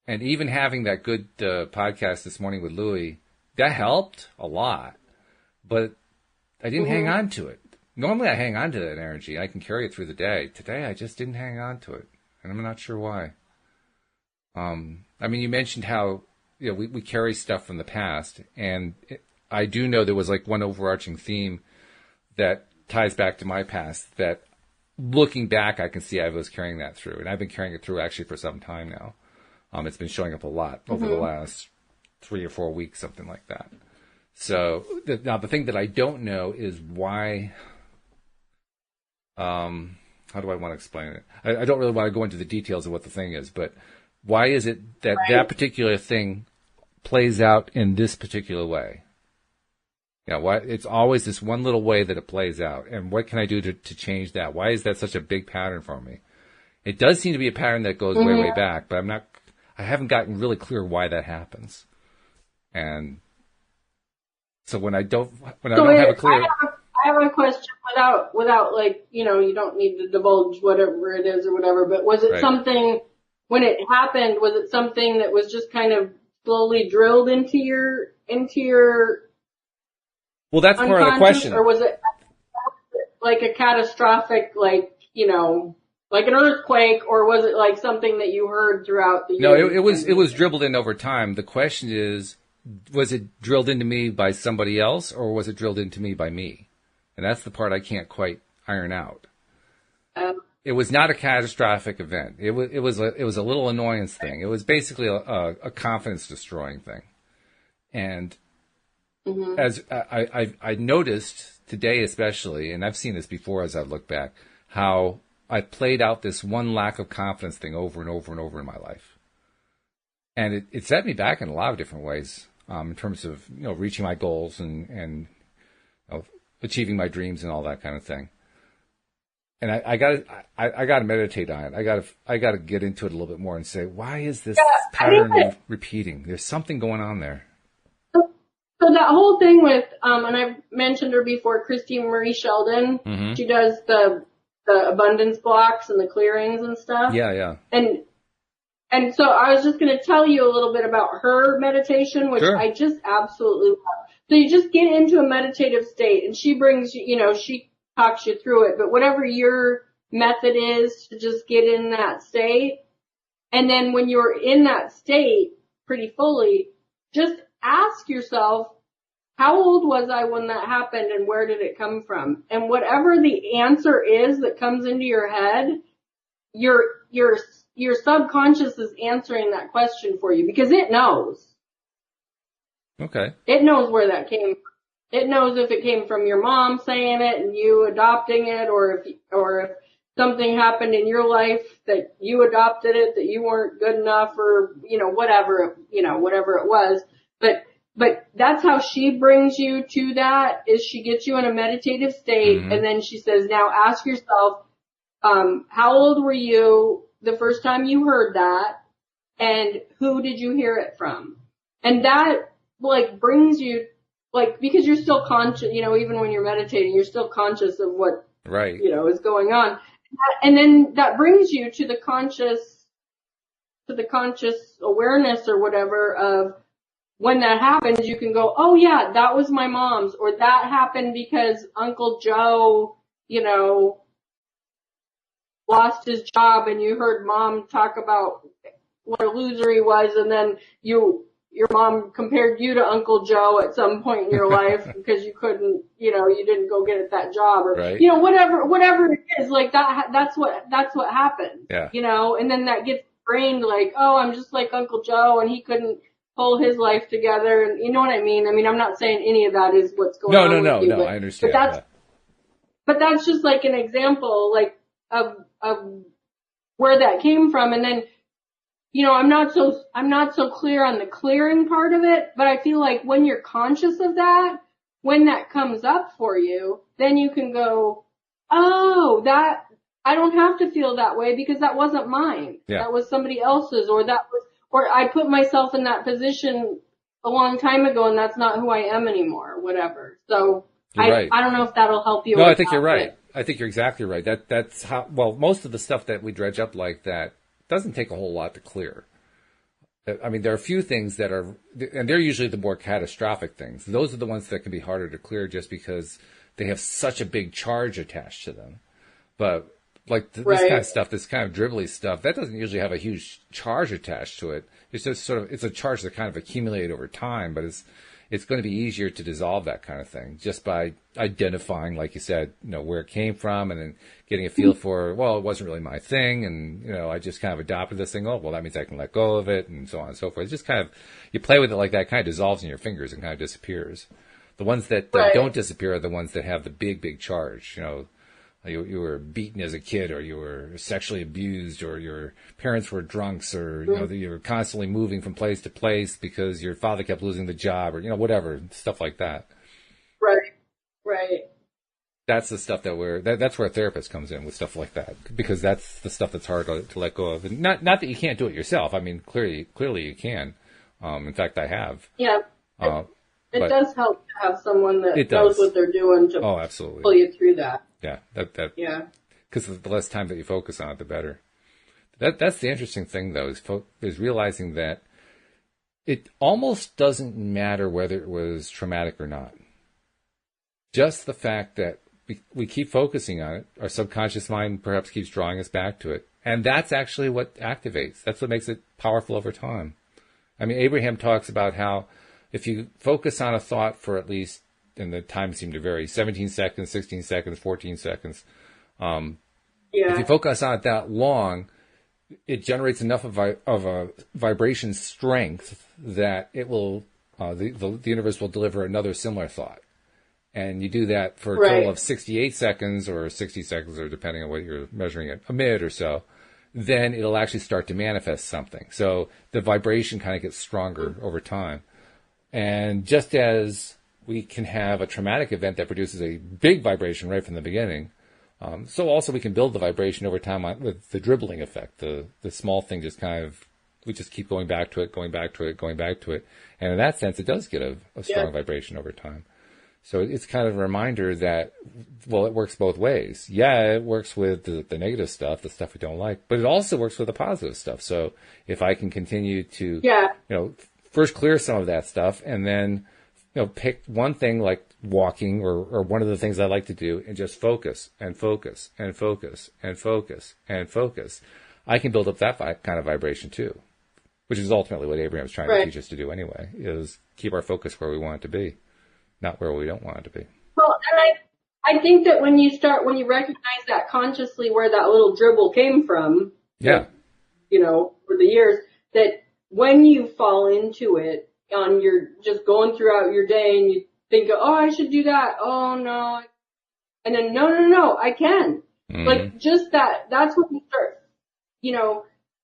And even having that good podcast this morning with Louie, that helped a lot. But I didn't hang on to it. Normally I hang on to that energy. I can carry it through the day. Today I just didn't hang on to it. And I'm not sure why. You mentioned how we carry stuff from the past. And I do know there was like one overarching theme that ties back to my past that looking back, I can see I was carrying that through. And I've been carrying it through actually for some time now. It's been showing up a lot over the last 3 or 4 weeks, something like that. So now the thing that I don't know is why... how do I want to explain it? I don't really want to go into the details of what the thing is, but why is it that that particular thing plays out in this particular way? Why it's always this one little way that it plays out, and what can I do to change that? Why is that such a big pattern for me? It does seem to be a pattern that goes way back, but I haven't gotten really clear why that happens. And so when I don't have a clear... I have a question without like, you don't need to divulge whatever it is or whatever, but was it something, when it happened, was it something that was just kind of slowly drilled into your Well, that's part of the question. Or was it like a catastrophic, like an earthquake, or was it like something that you heard throughout the year? No, it was dribbled in over time. The question is, was it drilled into me by somebody else, or was it drilled into me by me? And that's the part I can't quite iron out. It was not a catastrophic event. It was a little annoyance thing. It was basically a confidence destroying thing. And as I noticed today especially, and I've seen this before as I've looked back, how I played out this one lack of confidence thing over and over and over in my life. And it set me back in a lot of different ways, in terms of, reaching my goals and achieving my dreams and all that kind of thing. And I got to meditate on it. I got to get into it a little bit more and say, why is this pattern repeating? There's something going on there. So that whole thing with, and I've mentioned her before, Christine Marie Sheldon. She does the abundance blocks and the clearings and stuff. Yeah. And so I was just going to tell you a little bit about her meditation, which Sure. I just absolutely love. So you just get into a meditative state, and she brings you, she talks you through it, but whatever your method is to just get in that state. And then when you're in that state pretty fully, just ask yourself, how old was I when that happened, and where did it come from? And whatever the answer is that comes into your head, your subconscious is answering that question for you, because it knows. Okay. It knows where that came from. It knows if it came from your mom saying it and you adopting it, or if something happened in your life that you adopted it, that you weren't good enough, or, whatever it was. But that's how she brings you to that, is she gets you in a meditative state, and then she says, now ask yourself, how old were you the first time you heard that, and who did you hear it from? And that, brings you, because you're still conscious, even when you're meditating, you're still conscious of what, right, is going on. And then that brings you to the conscious to the conscious awareness or whatever of when that happens, you can go, oh yeah, that was my mom's, or that happened because Uncle Joe, lost his job and you heard Mom talk about what a loser he was, and then your mom compared you to Uncle Joe at some point in your life because you couldn't, you didn't go get that job, or right. Whatever it is, like that's what happened. Yeah. And then that gets brained like, oh, I'm just like Uncle Joe and he couldn't pull his life together, and you know what I mean? I mean, I'm not saying any of that is what's going on. No, I understand. But that's just like an example, like, of where that came from. And then, I'm not so clear on the clearing part of it, but I feel like when you're conscious of that, when that comes up for you, then you can go, oh, that, I don't have to feel that way because that wasn't mine. Yeah. That was somebody else's, or I put myself in that position a long time ago and that's not who I am anymore, whatever. So I don't know if that'll help you. No, I think you're right. I think you're exactly right. That's how, most of the stuff that we dredge up like that doesn't take a whole lot to clear. I mean, there are a few things that are, and they're usually the more catastrophic things. Those are the ones that can be harder to clear just because they have such a big charge attached to them. But like this kind of stuff, this kind of dribbly stuff, that doesn't usually have a huge charge attached to it. It's just it's a charge that kind of accumulated over time, but it's going to be easier to dissolve that kind of thing just by identifying, like you said, where it came from, and then getting a feel for, well, it wasn't really my thing, and, I just kind of adopted this thing. Oh, well, that means I can let go of it, and so on and so forth. It's just kind of, you play with it like that, it kind of dissolves in your fingers and kind of disappears. The ones that don't disappear are the ones that have the big, big charge. You were beaten as a kid, or you were sexually abused, or your parents were drunks, or you were constantly moving from place to place because your father kept losing the job, or whatever, stuff like that. Right. That's the stuff that's where a therapist comes in with stuff like that, because that's the stuff that's hard to let go of. And not that you can't do it yourself. I mean, clearly you can. In fact, I have. Yeah. It does help to have someone that knows what they're doing to absolutely pull you through that. Yeah, because the less time that you focus on it, the better. That's the interesting thing, though, is realizing that it almost doesn't matter whether it was traumatic or not. Just the fact that we keep focusing on it, our subconscious mind perhaps keeps drawing us back to it, and that's actually what activates. That's what makes it powerful over time. I mean, Abraham talks about how if you focus on a thought for at least, and the time seemed to vary, 17 seconds, 16 seconds, 14 seconds. If you focus on it that long, it generates enough of a vibration strength that it will, the universe will deliver another similar thought. And you do that for a total of 68 seconds or 60 seconds, or depending on what you're measuring it, a minute or so, then it'll actually start to manifest something. So the vibration kind of gets stronger over time. And just as we can have a traumatic event that produces a big vibration right from the beginning, so also we can build the vibration over time with the dribbling effect. The small thing just we just keep going back to it. And in that sense, it does get a strong vibration over time. So it's kind of a reminder that, it works both ways. Yeah, it works with the negative stuff, the stuff we don't like, but it also works with the positive stuff. So if I can continue to, first clear some of that stuff, and then, pick one thing like walking or one of the things I like to do, and just focus and focus and focus and focus and focus, I can build up that kind of vibration too, which is ultimately what Abraham's trying to teach us to do anyway, is keep our focus where we want it to be, not where we don't want it to be. Well, and I think that when you recognize that consciously, where that little dribble came from, over the years, that when you fall into it on your, just going throughout your day and you think, oh, I should do that. Oh no. And then, no, I can. Mm-hmm. Like just that's when you start,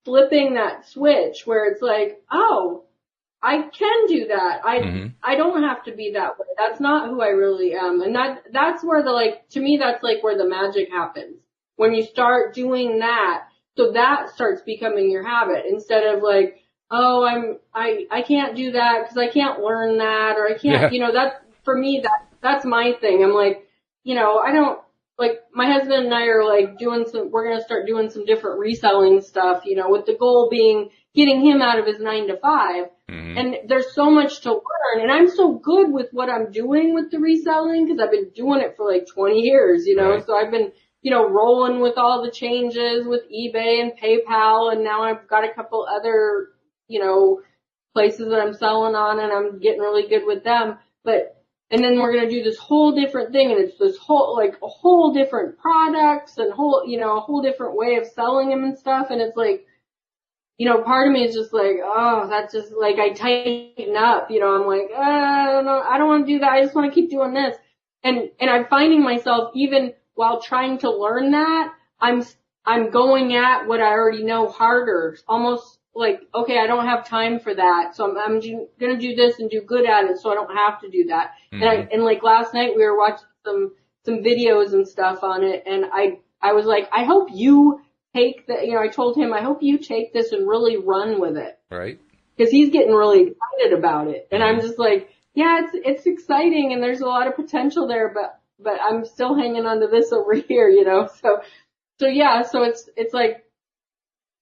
flipping that switch where it's like, oh, I can do that. I don't have to be that way. That's not who I really am. And that's where to me, that's like where the magic happens. When you start doing that, so that starts becoming your habit, instead of like, oh, I can't do that because I can't learn that, or I can't, that for me, that's my thing. I'm like, I don't, like, my husband and I are like we're going to start doing some different reselling stuff, with the goal being, getting him out of his 9 to 5. Mm-hmm. And there's so much to learn. And I'm so good with what I'm doing with the reselling because I've been doing it for like 20 years, you know, right. So I've been, you know, rolling with all the changes with eBay and PayPal. And now I've got a couple other, you know, places that I'm selling on and I'm getting really good with them. And then we're going to do this whole different thing. And it's this whole, like a whole different products and whole, you know, a whole different way of selling them and stuff. And it's like, you know, part of me is just like, oh, that's just like, I tighten up, you know, I'm like, I don't want to do that. I just want to keep doing this. And I'm finding myself, even while trying to learn that, I'm going at what I already know harder, almost like, okay, I don't have time for that. So I'm going to do this and do good at it so I don't have to do that. Mm-hmm. And like last night we were watching some videos and stuff on it. And I was like, I hope you take the, you know, I told him, I hope you take this and really run with it. Right. Because he's getting really excited about it. And I'm just like, yeah, it's exciting and there's a lot of potential there, but I'm still hanging on to this over here, you know? So yeah, so it's like,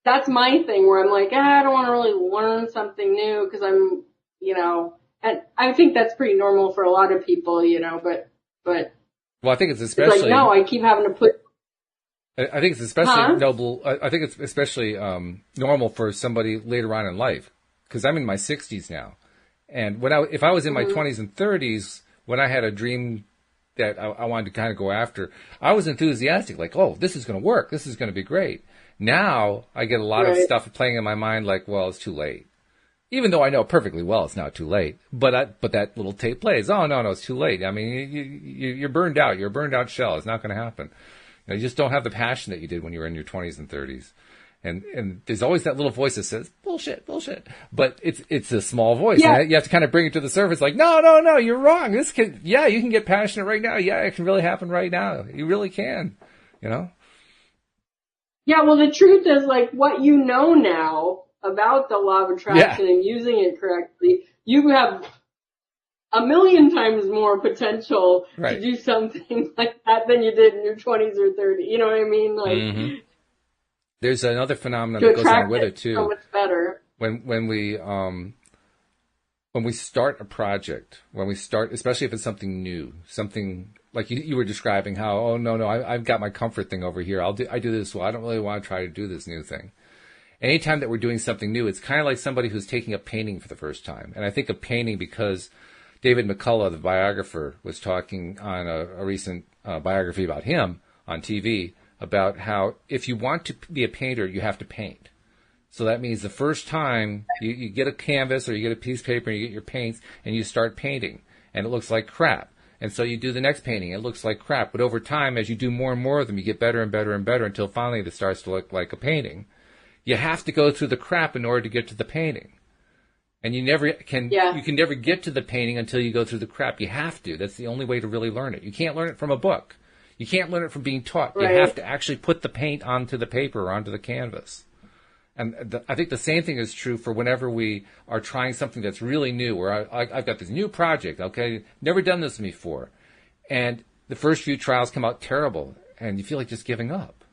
that's my thing where I'm like, I don't want to really learn something new because I'm, you know, and I think that's pretty normal for a lot of people, you know, but. Well, I think it's especially. It's like, no, I keep having to put. I think it's especially noble. I think it's especially normal for somebody later on in life, because I'm in my 60s now, and if I was in my 20s and 30s, when I had a dream that I wanted to kind of go after, I was enthusiastic, like, oh, this is going to work, this is going to be great. Now I get a lot of stuff playing in my mind, like, well, it's too late, even though I know perfectly well it's not too late. But that little tape plays. Oh no, it's too late. I mean, you're burned out. You're a burned out shell. It's not going to happen. You just don't have the passion that you did when you were in your 20s and 30s. And there's always that little voice that says, bullshit. But it's a small voice. Yeah. And you have to kind of bring it to the surface like, no, you're wrong. You can get passionate right now. Yeah, it can really happen right now. You really can, you know? Yeah, well, the truth is, like, what you know now about the law of attraction and using it correctly, you have a million times more potential to do something like that than you did in your 20s or 30s. You know what I mean? Like, there's another phenomenon that goes on with it too. So much better. When we start a project, especially if it's something new, something like you were describing how, oh no, I've got my comfort thing over here. I do this well. I don't really want to try to do this new thing. Anytime that we're doing something new, it's kind of like somebody who's taking up painting for the first time. And I think of painting because David McCullough, the biographer, was talking on a recent biography about him on TV about how if you want to be a painter, you have to paint. So that means the first time you get a canvas or you get a piece of paper and you get your paints and you start painting and it looks like crap. And so you do the next painting, it looks like crap. But over time, as you do more and more of them, you get better and better and better until finally it starts to look like a painting. You have to go through the crap in order to get to the painting. And you can never get to the painting until you go through the crap. You have to. That's the only way to really learn it. You can't learn it from a book. You can't learn it from being taught. Right. You have to actually put the paint onto the paper or onto the canvas. And I think the same thing is true for whenever we are trying something that's really new, where I've got this new project, okay, never done this before. And the first few trials come out terrible, and you feel like just giving up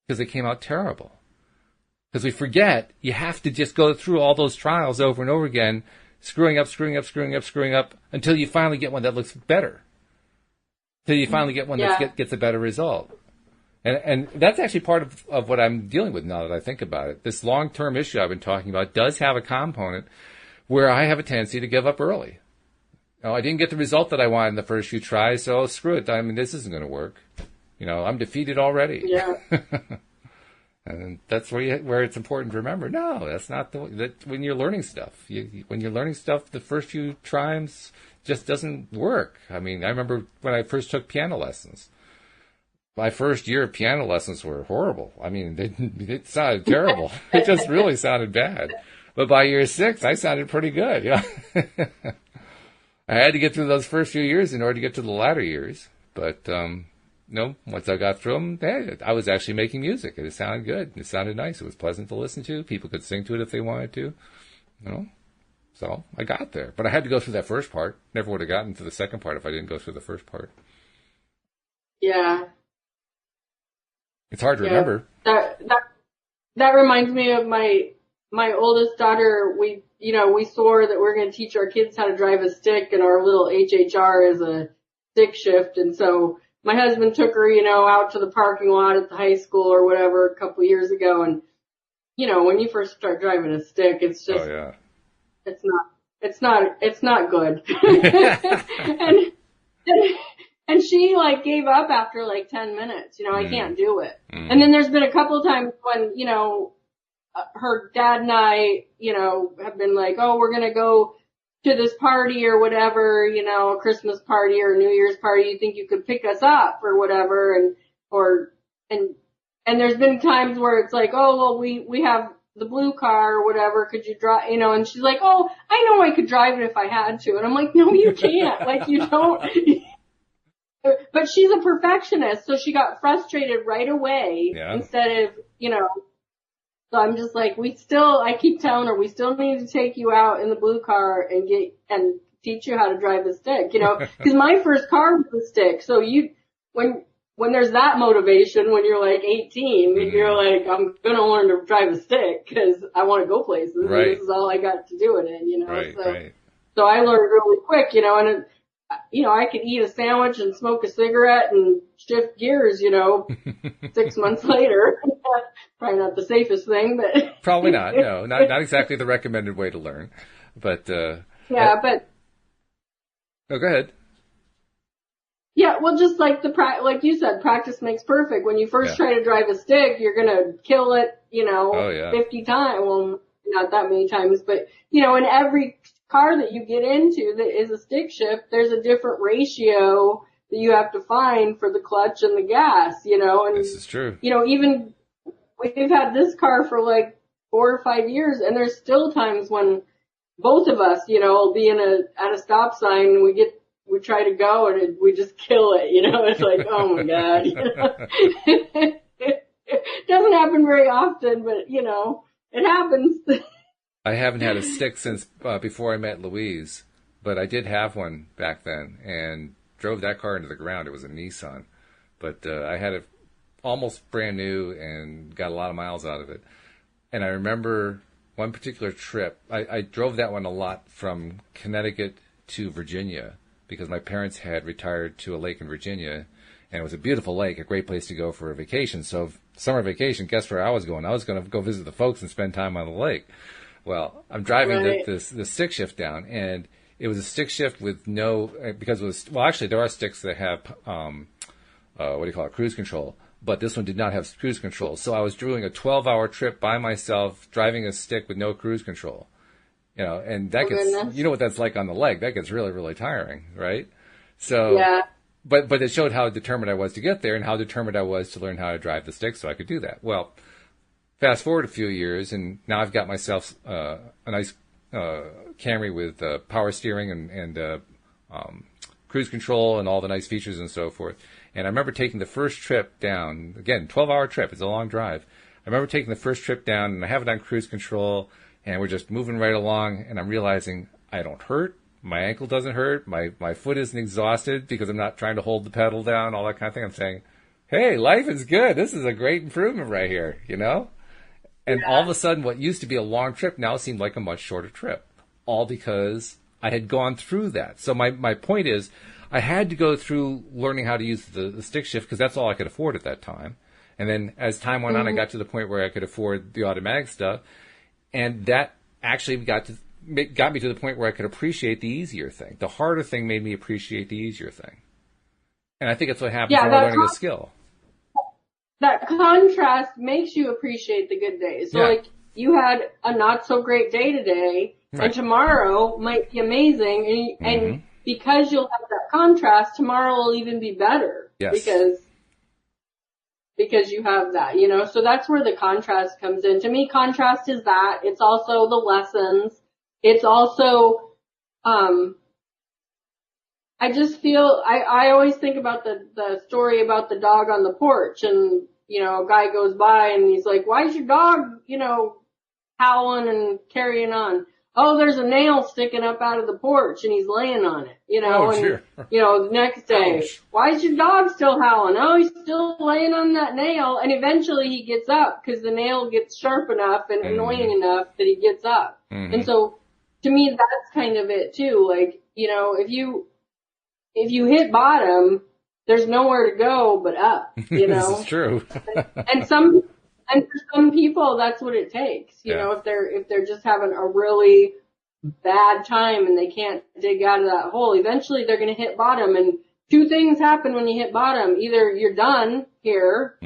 because they came out terrible. Because we forget you have to just go through all those trials over and over again, screwing up until you finally get one that looks better. Until you finally get one that gets a better result. And that's actually part of what I'm dealing with now that I think about it. This long-term issue I've been talking about does have a component where I have a tendency to give up early. I didn't get the result that I wanted in the first few tries, so screw it. I mean, this isn't going to work. I'm defeated already. Yeah. And that's where it's important to remember. No, that's not when you're learning stuff. When you're learning stuff, the first few times just doesn't work. I mean, I remember when I first took piano lessons. My first year of piano lessons were horrible. I mean, it sounded terrible. It just really sounded bad. But by year 6, I sounded pretty good. Yeah. I had to get through those first few years in order to get to the latter years. But, once I got through them, I was actually making music. It sounded good. It sounded nice. It was pleasant to listen to. People could sing to it if they wanted to. So I got there. But I had to go through that first part. Never would have gotten to the second part if I didn't go through the first part. Yeah. It's hard to remember. that reminds me of my oldest daughter. We swore that we're going to teach our kids how to drive a stick, and our little HHR is a stick shift. And so my husband took her, out to the parking lot at the high school or whatever a couple years ago. And, when you first start driving a stick, it's just, it's not good. and she gave up after 10 minutes. I can't do it. And then there's been a couple of times when, her dad and I, have been like, oh, we're going to go to this party or whatever, a Christmas party or a New Year's party. You think you could pick us up or whatever? And there's been times where it's like, oh, well, we have the blue car or whatever. Could you drive, and she's like, oh, I know I could drive it if I had to. And I'm like, no, you can't. You don't. But she's a perfectionist, so she got frustrated right away instead of, so I'm just like, I keep telling her, we still need to take you out in the blue car and teach you how to drive a stick, cause my first car was a stick. So when there's that motivation, when you're 18, you're like, I'm going to learn to drive a stick cause I want to go places. Right. And this is all I got to do it in, Right, so, right. So I learned really quick, and I could eat a sandwich and smoke a cigarette and shift gears, 6 months later. Probably not the safest thing, but probably not. No, not exactly the recommended way to learn. But but no, go ahead. Yeah, well, just like you said, practice makes perfect. When you first try to drive a stick, you're gonna kill it, 50 times. Well, not that many times, but in every car that you get into that is a stick shift, there's a different ratio that you have to find for the clutch and the gas, and this is true. Even we've had this car for 4 or 5 years, and there's still times when both of us, will be at a stop sign and we try to go and we just kill it, it's like, oh my God. It doesn't happen very often, but it happens. I haven't had a stick since before I met Louise, but I did have one back then and drove that car into the ground. It was a Nissan, but I had it almost brand new and got a lot of miles out of it. And I remember one particular trip, I drove that one a lot from Connecticut to Virginia because my parents had retired to a lake in Virginia, and it was a beautiful lake, a great place to go for a vacation. So summer vacation, guess where I was going? I was going to go visit the folks and spend time on the lake. Well, I'm driving the stick shift down, and it was a stick shift with because it was, well, actually there are sticks that have, cruise control. But this one did not have cruise control. So I was doing a 12-hour trip by myself, driving a stick with no cruise control. And that gets, what that's like on the leg. That gets really, really tiring, right? So, but it showed how determined I was to get there and how determined I was to learn how to drive the stick so I could do that. Well, fast forward a few years, and now I've got myself a nice Camry with power steering and cruise control and all the nice features and so forth. And I remember taking the first trip down, again, 12-hour trip. It's a long drive. I remember taking the first trip down, and I have it on cruise control, and we're just moving right along, and I'm realizing I don't hurt. My ankle doesn't hurt. My foot isn't exhausted because I'm not trying to hold the pedal down, all that kind of thing. I'm saying, hey, life is good. This is a great improvement right here, And all of a sudden, what used to be a long trip now seemed like a much shorter trip, all because I had gone through that. So my point is, I had to go through learning how to use the stick shift because that's all I could afford at that time. And then as time went on, I got to the point where I could afford the automatic stuff. And that actually got me to the point where I could appreciate the easier thing. The harder thing made me appreciate the easier thing. And I think that's what happens when we're learning a skill. That contrast makes you appreciate the good days. So you had a not so great day today, and tomorrow might be amazing, and because you'll have that contrast, tomorrow will even be better. Yes. Because you have that, so that's where the contrast comes in. To me, contrast is that. It's also the lessons. It's also, I just feel, I always think about the story about the dog on the porch, and, a guy goes by and he's like, why is your dog, howling and carrying on? oh, there's a nail sticking up out of the porch and he's laying on it, Sure. The next day, Ouch. why is your dog still howling? Oh, he's still laying on that nail. And eventually he gets up because the nail gets sharp enough and annoying enough that he gets up. And so to me, that's kind of it too. Like, if you hit bottom, there's nowhere to go but up, This is true. and for some people, that's what it takes. If they're just having a really bad time and they can't dig out of that hole, eventually they're going to hit bottom. And two things happen when you hit bottom: either you're done here,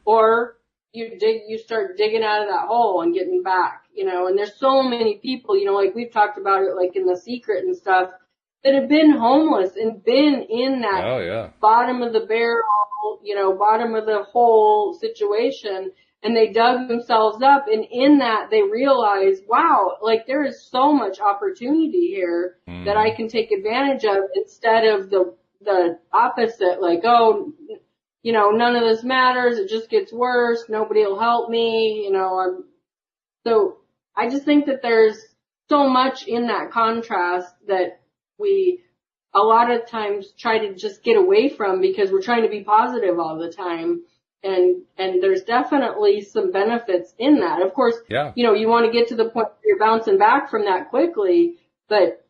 or you start digging out of that hole and getting back. And there's so many people, like we've talked about it, like in The Secret and stuff, that have been homeless and been in that bottom of the barrel, bottom of the hole situation. And they dug themselves up, and in that they realized, wow, like there is so much opportunity here that I can take advantage of, instead of the opposite, like, oh, none of this matters, it just gets worse, nobody will help me, so I just think that there's so much in that contrast that we a lot of times try to just get away from, because we're trying to be positive all the time. And there's definitely some benefits in that. Of course, you want to get to the point where you're bouncing back from that quickly, but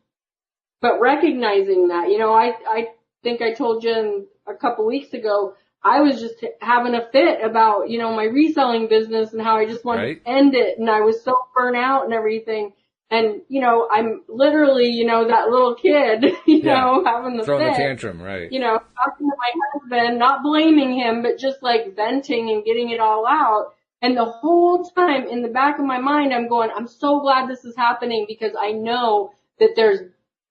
recognizing that, I think I told you a couple weeks ago, I was just having a fit about, my reselling business and how I just wanted to end it. And I was so burnt out and everything. And, I'm literally, that little kid, having the throwing fit, the tantrum, right. Talking to my husband, not blaming him, but just like venting and getting it all out. And the whole time in the back of my mind, I'm going, I'm so glad this is happening, because I know that there's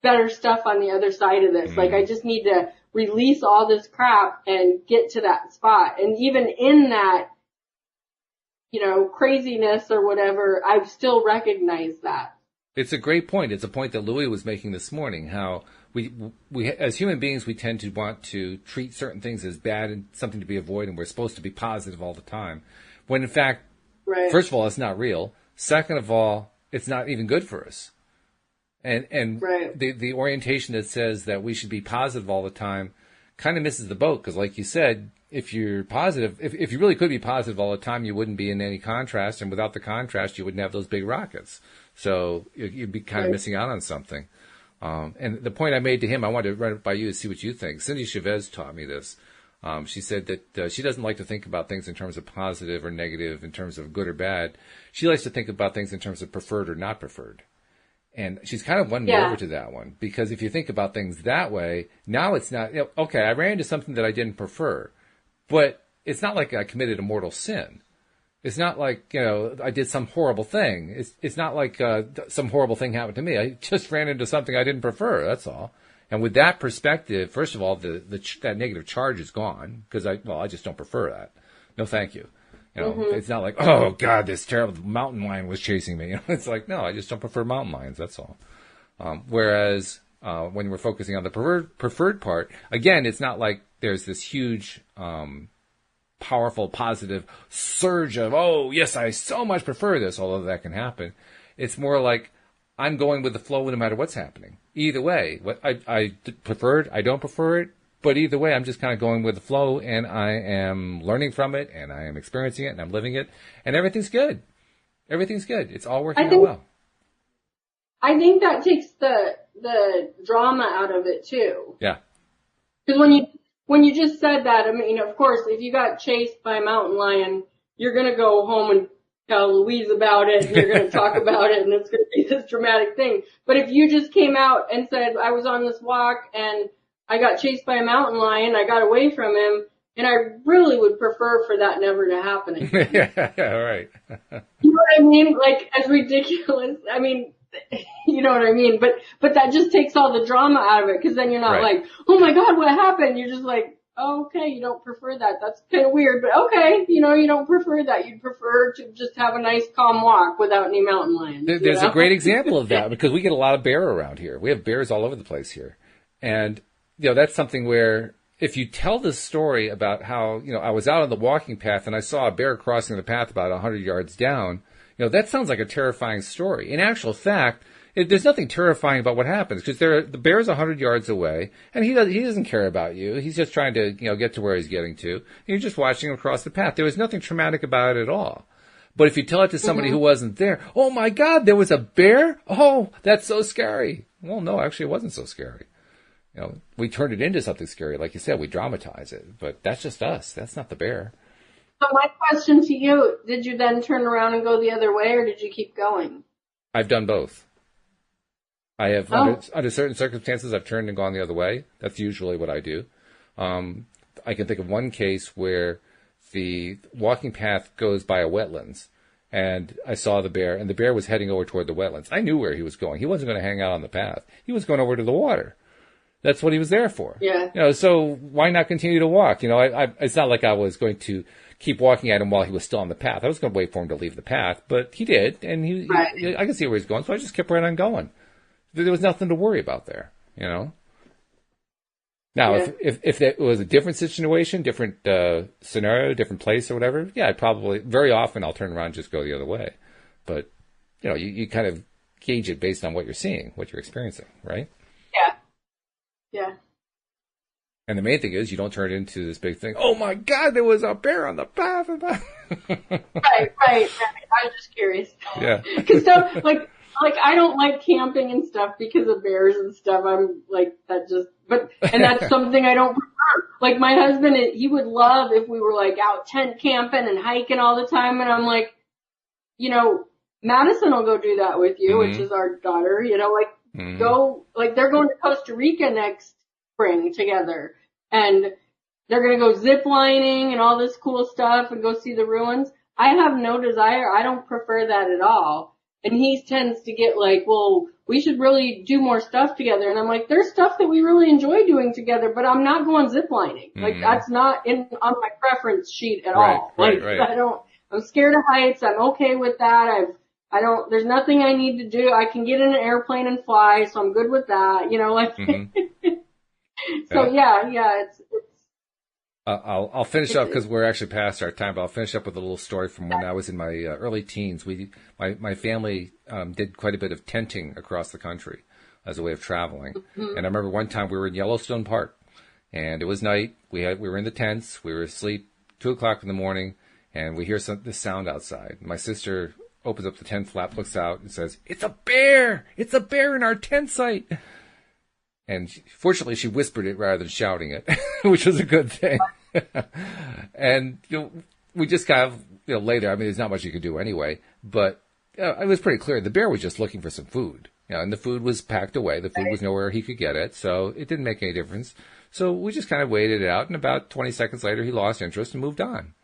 better stuff on the other side of this. Like, I just need to release all this crap and get to that spot. And even in that, craziness or whatever, I still recognize that. It's a great point. It's a point that Louis was making this morning, how we as human beings, we tend to want to treat certain things as bad and something to be avoided, and we're supposed to be positive all the time. When in fact, first of all, it's not real. Second of all, it's not even good for us. And the orientation that says that we should be positive all the time kind of misses the boat, because like you said, if you're positive, if you really could be positive all the time, you wouldn't be in any contrast, and without the contrast, you wouldn't have those big rockets. So you'd be kind of missing out on something. And the point I made to him, I wanted to run it by you to see what you think. Cindy Chavez taught me this. She said that she doesn't like to think about things in terms of positive or negative, in terms of good or bad. She likes to think about things in terms of preferred or not preferred. And she's kind of won me over to that one, because if you think about things that way, now it's not, okay, I ran into something that I didn't prefer, but it's not like I committed a mortal sin. It's not like, I did some horrible thing. It's not like some horrible thing happened to me. I just ran into something I didn't prefer, that's all. And with that perspective, first of all, that negative charge is gone, because I just don't prefer that. No, thank you. It's not like, oh God, this terrible mountain lion was chasing me. It's like, no, I just don't prefer mountain lions, that's all. Whereas when we're focusing on the preferred part, again, it's not like there's this huge powerful, positive surge of, oh, yes, I so much prefer this, although that can happen. It's more like I'm going with the flow no matter what's happening. Either way, what I prefer it, I don't prefer it, but either way, I'm just kind of going with the flow, and I am learning from it, and I am experiencing it, and I'm living it, and everything's good. Everything's good. It's all working out well. I think that takes the drama out of it, too. Yeah. Because when you just said that, I mean, of course, if you got chased by a mountain lion, you're going to go home and tell Louise about it, and you're going to talk about it, and it's going to be this dramatic thing. But if you just came out and said, I was on this walk, and I got chased by a mountain lion, I got away from him, and I really would prefer for that never to happen again. Yeah, right. You know what I mean? Like, as ridiculous. I mean, you know what I mean? But that just takes all the drama out of it, because then you're not like, oh my God, what happened? You're just like, oh, okay, you don't prefer that. That's kind of weird, but okay, you don't prefer that. You'd prefer to just have a nice calm walk without any mountain lions. There's a great example of that, because we get a lot of bear around here. We have bears all over the place here. And, that's something where if you tell this story about how, I was out on the walking path and I saw a bear crossing the path about 100 yards down, that sounds like a terrifying story. In actual fact, there's nothing terrifying about what happens because the bear's 100 yards away and he doesn't care about you. He's just trying to, get to where he's getting to. And you're just watching him across the path. There was nothing traumatic about it at all. But if you tell it to somebody who wasn't there, oh my God, there was a bear? Oh, that's so scary. Well, no, actually it wasn't so scary. We turned it into something scary. Like you said, we dramatize it, but that's just us. That's not the bear. So my question to you, did you then turn around and go the other way or did you keep going? I've done both. I have, under certain circumstances, I've turned and gone the other way. That's usually what I do. I can think of one case where the walking path goes by a wetlands, and I saw the bear, and the bear was heading over toward the wetlands. I knew where he was going. He wasn't going to hang out on the path. He was going over to the water. That's what he was there for. Yeah. So why not continue to walk? It's not like I was going to keep walking at him while he was still on the path. I was going to wait for him to leave the path, but he did, and I could see where he's going, so I just kept right on going. There was nothing to worry about there, Now, if it was a different situation, different scenario, different place or whatever, very often I'll turn around and just go the other way. But, you kind of gauge it based on what you're seeing, what you're experiencing, right? Yeah. And the main thing is you don't turn it into this big thing. Oh my God, there was a bear on the path. Right. I was just curious. Yeah. Because like I don't like camping and stuff because of bears and stuff. I'm like and that's something I don't prefer. Like my husband, he would love if we were like out tent camping and hiking all the time. And I'm like, Madison will go do that with you, which is our daughter, go, like they're going to Costa Rica next spring together and they're going to go zip lining and all this cool stuff and go see the ruins. I have no desire. I don't prefer that at all. And he tends to get like, well, we should really do more stuff together. And I'm like, there's stuff that we really enjoy doing together, but I'm not going zip lining. Like that's not on my preference sheet at all. Right. I'm scared of heights. I'm okay with that. There's nothing I need to do. I can get in an airplane and fly, so I'm good with that. So it's I'll finish up because we're actually past our time, but I'll finish up with a little story from when I was in my early teens. My family did quite a bit of tenting across the country as a way of traveling. And I remember one time we were in Yellowstone Park, and it was night. We were in the tents. We were asleep, 2:00 in the morning, and we hear this sound outside. My sister opens up the tent flap, looks out, and says, "It's a bear! It's a bear in our tent site!" And fortunately, she whispered it rather than shouting it, which was a good thing. And we just kind of later. I mean, there's not much you could do anyway, but it was pretty clear the bear was just looking for some food. And the food was packed away. The food was nowhere he could get it, so it didn't make any difference. So we just kind of waited it out, and about 20 seconds later, he lost interest and moved on.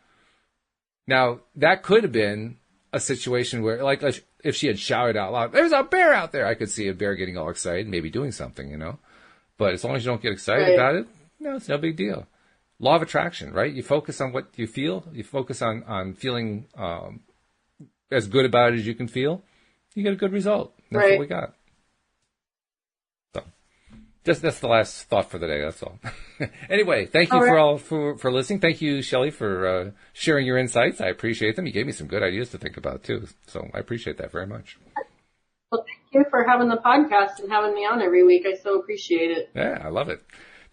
Now that could have been a situation where, like, if she had shouted out loud, "There's a bear out there," I could see a bear getting all excited, maybe doing something, But as long as you don't get excited about it, it's no big deal. Law of attraction, right? You focus on what you feel. You focus on feeling as good about it as you can feel. You get a good result. That's what we got. So that's the last thought for the day. That's all. Anyway, thank you for listening. Thank you, Shelly, for sharing your insights. I appreciate them. You gave me some good ideas to think about too. So I appreciate that very much. Well, thank you for having the podcast and having me on every week. I so appreciate it. Yeah, I love it.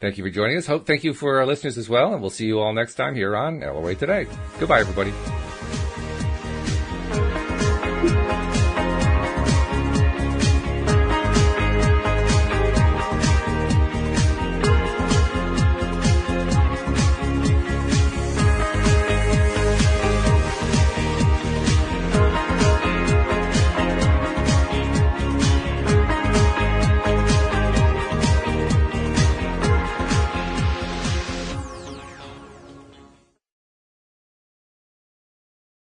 Thank you for joining us. Thank you for our listeners as well, and we'll see you all next time here on LOA Today. Goodbye, everybody.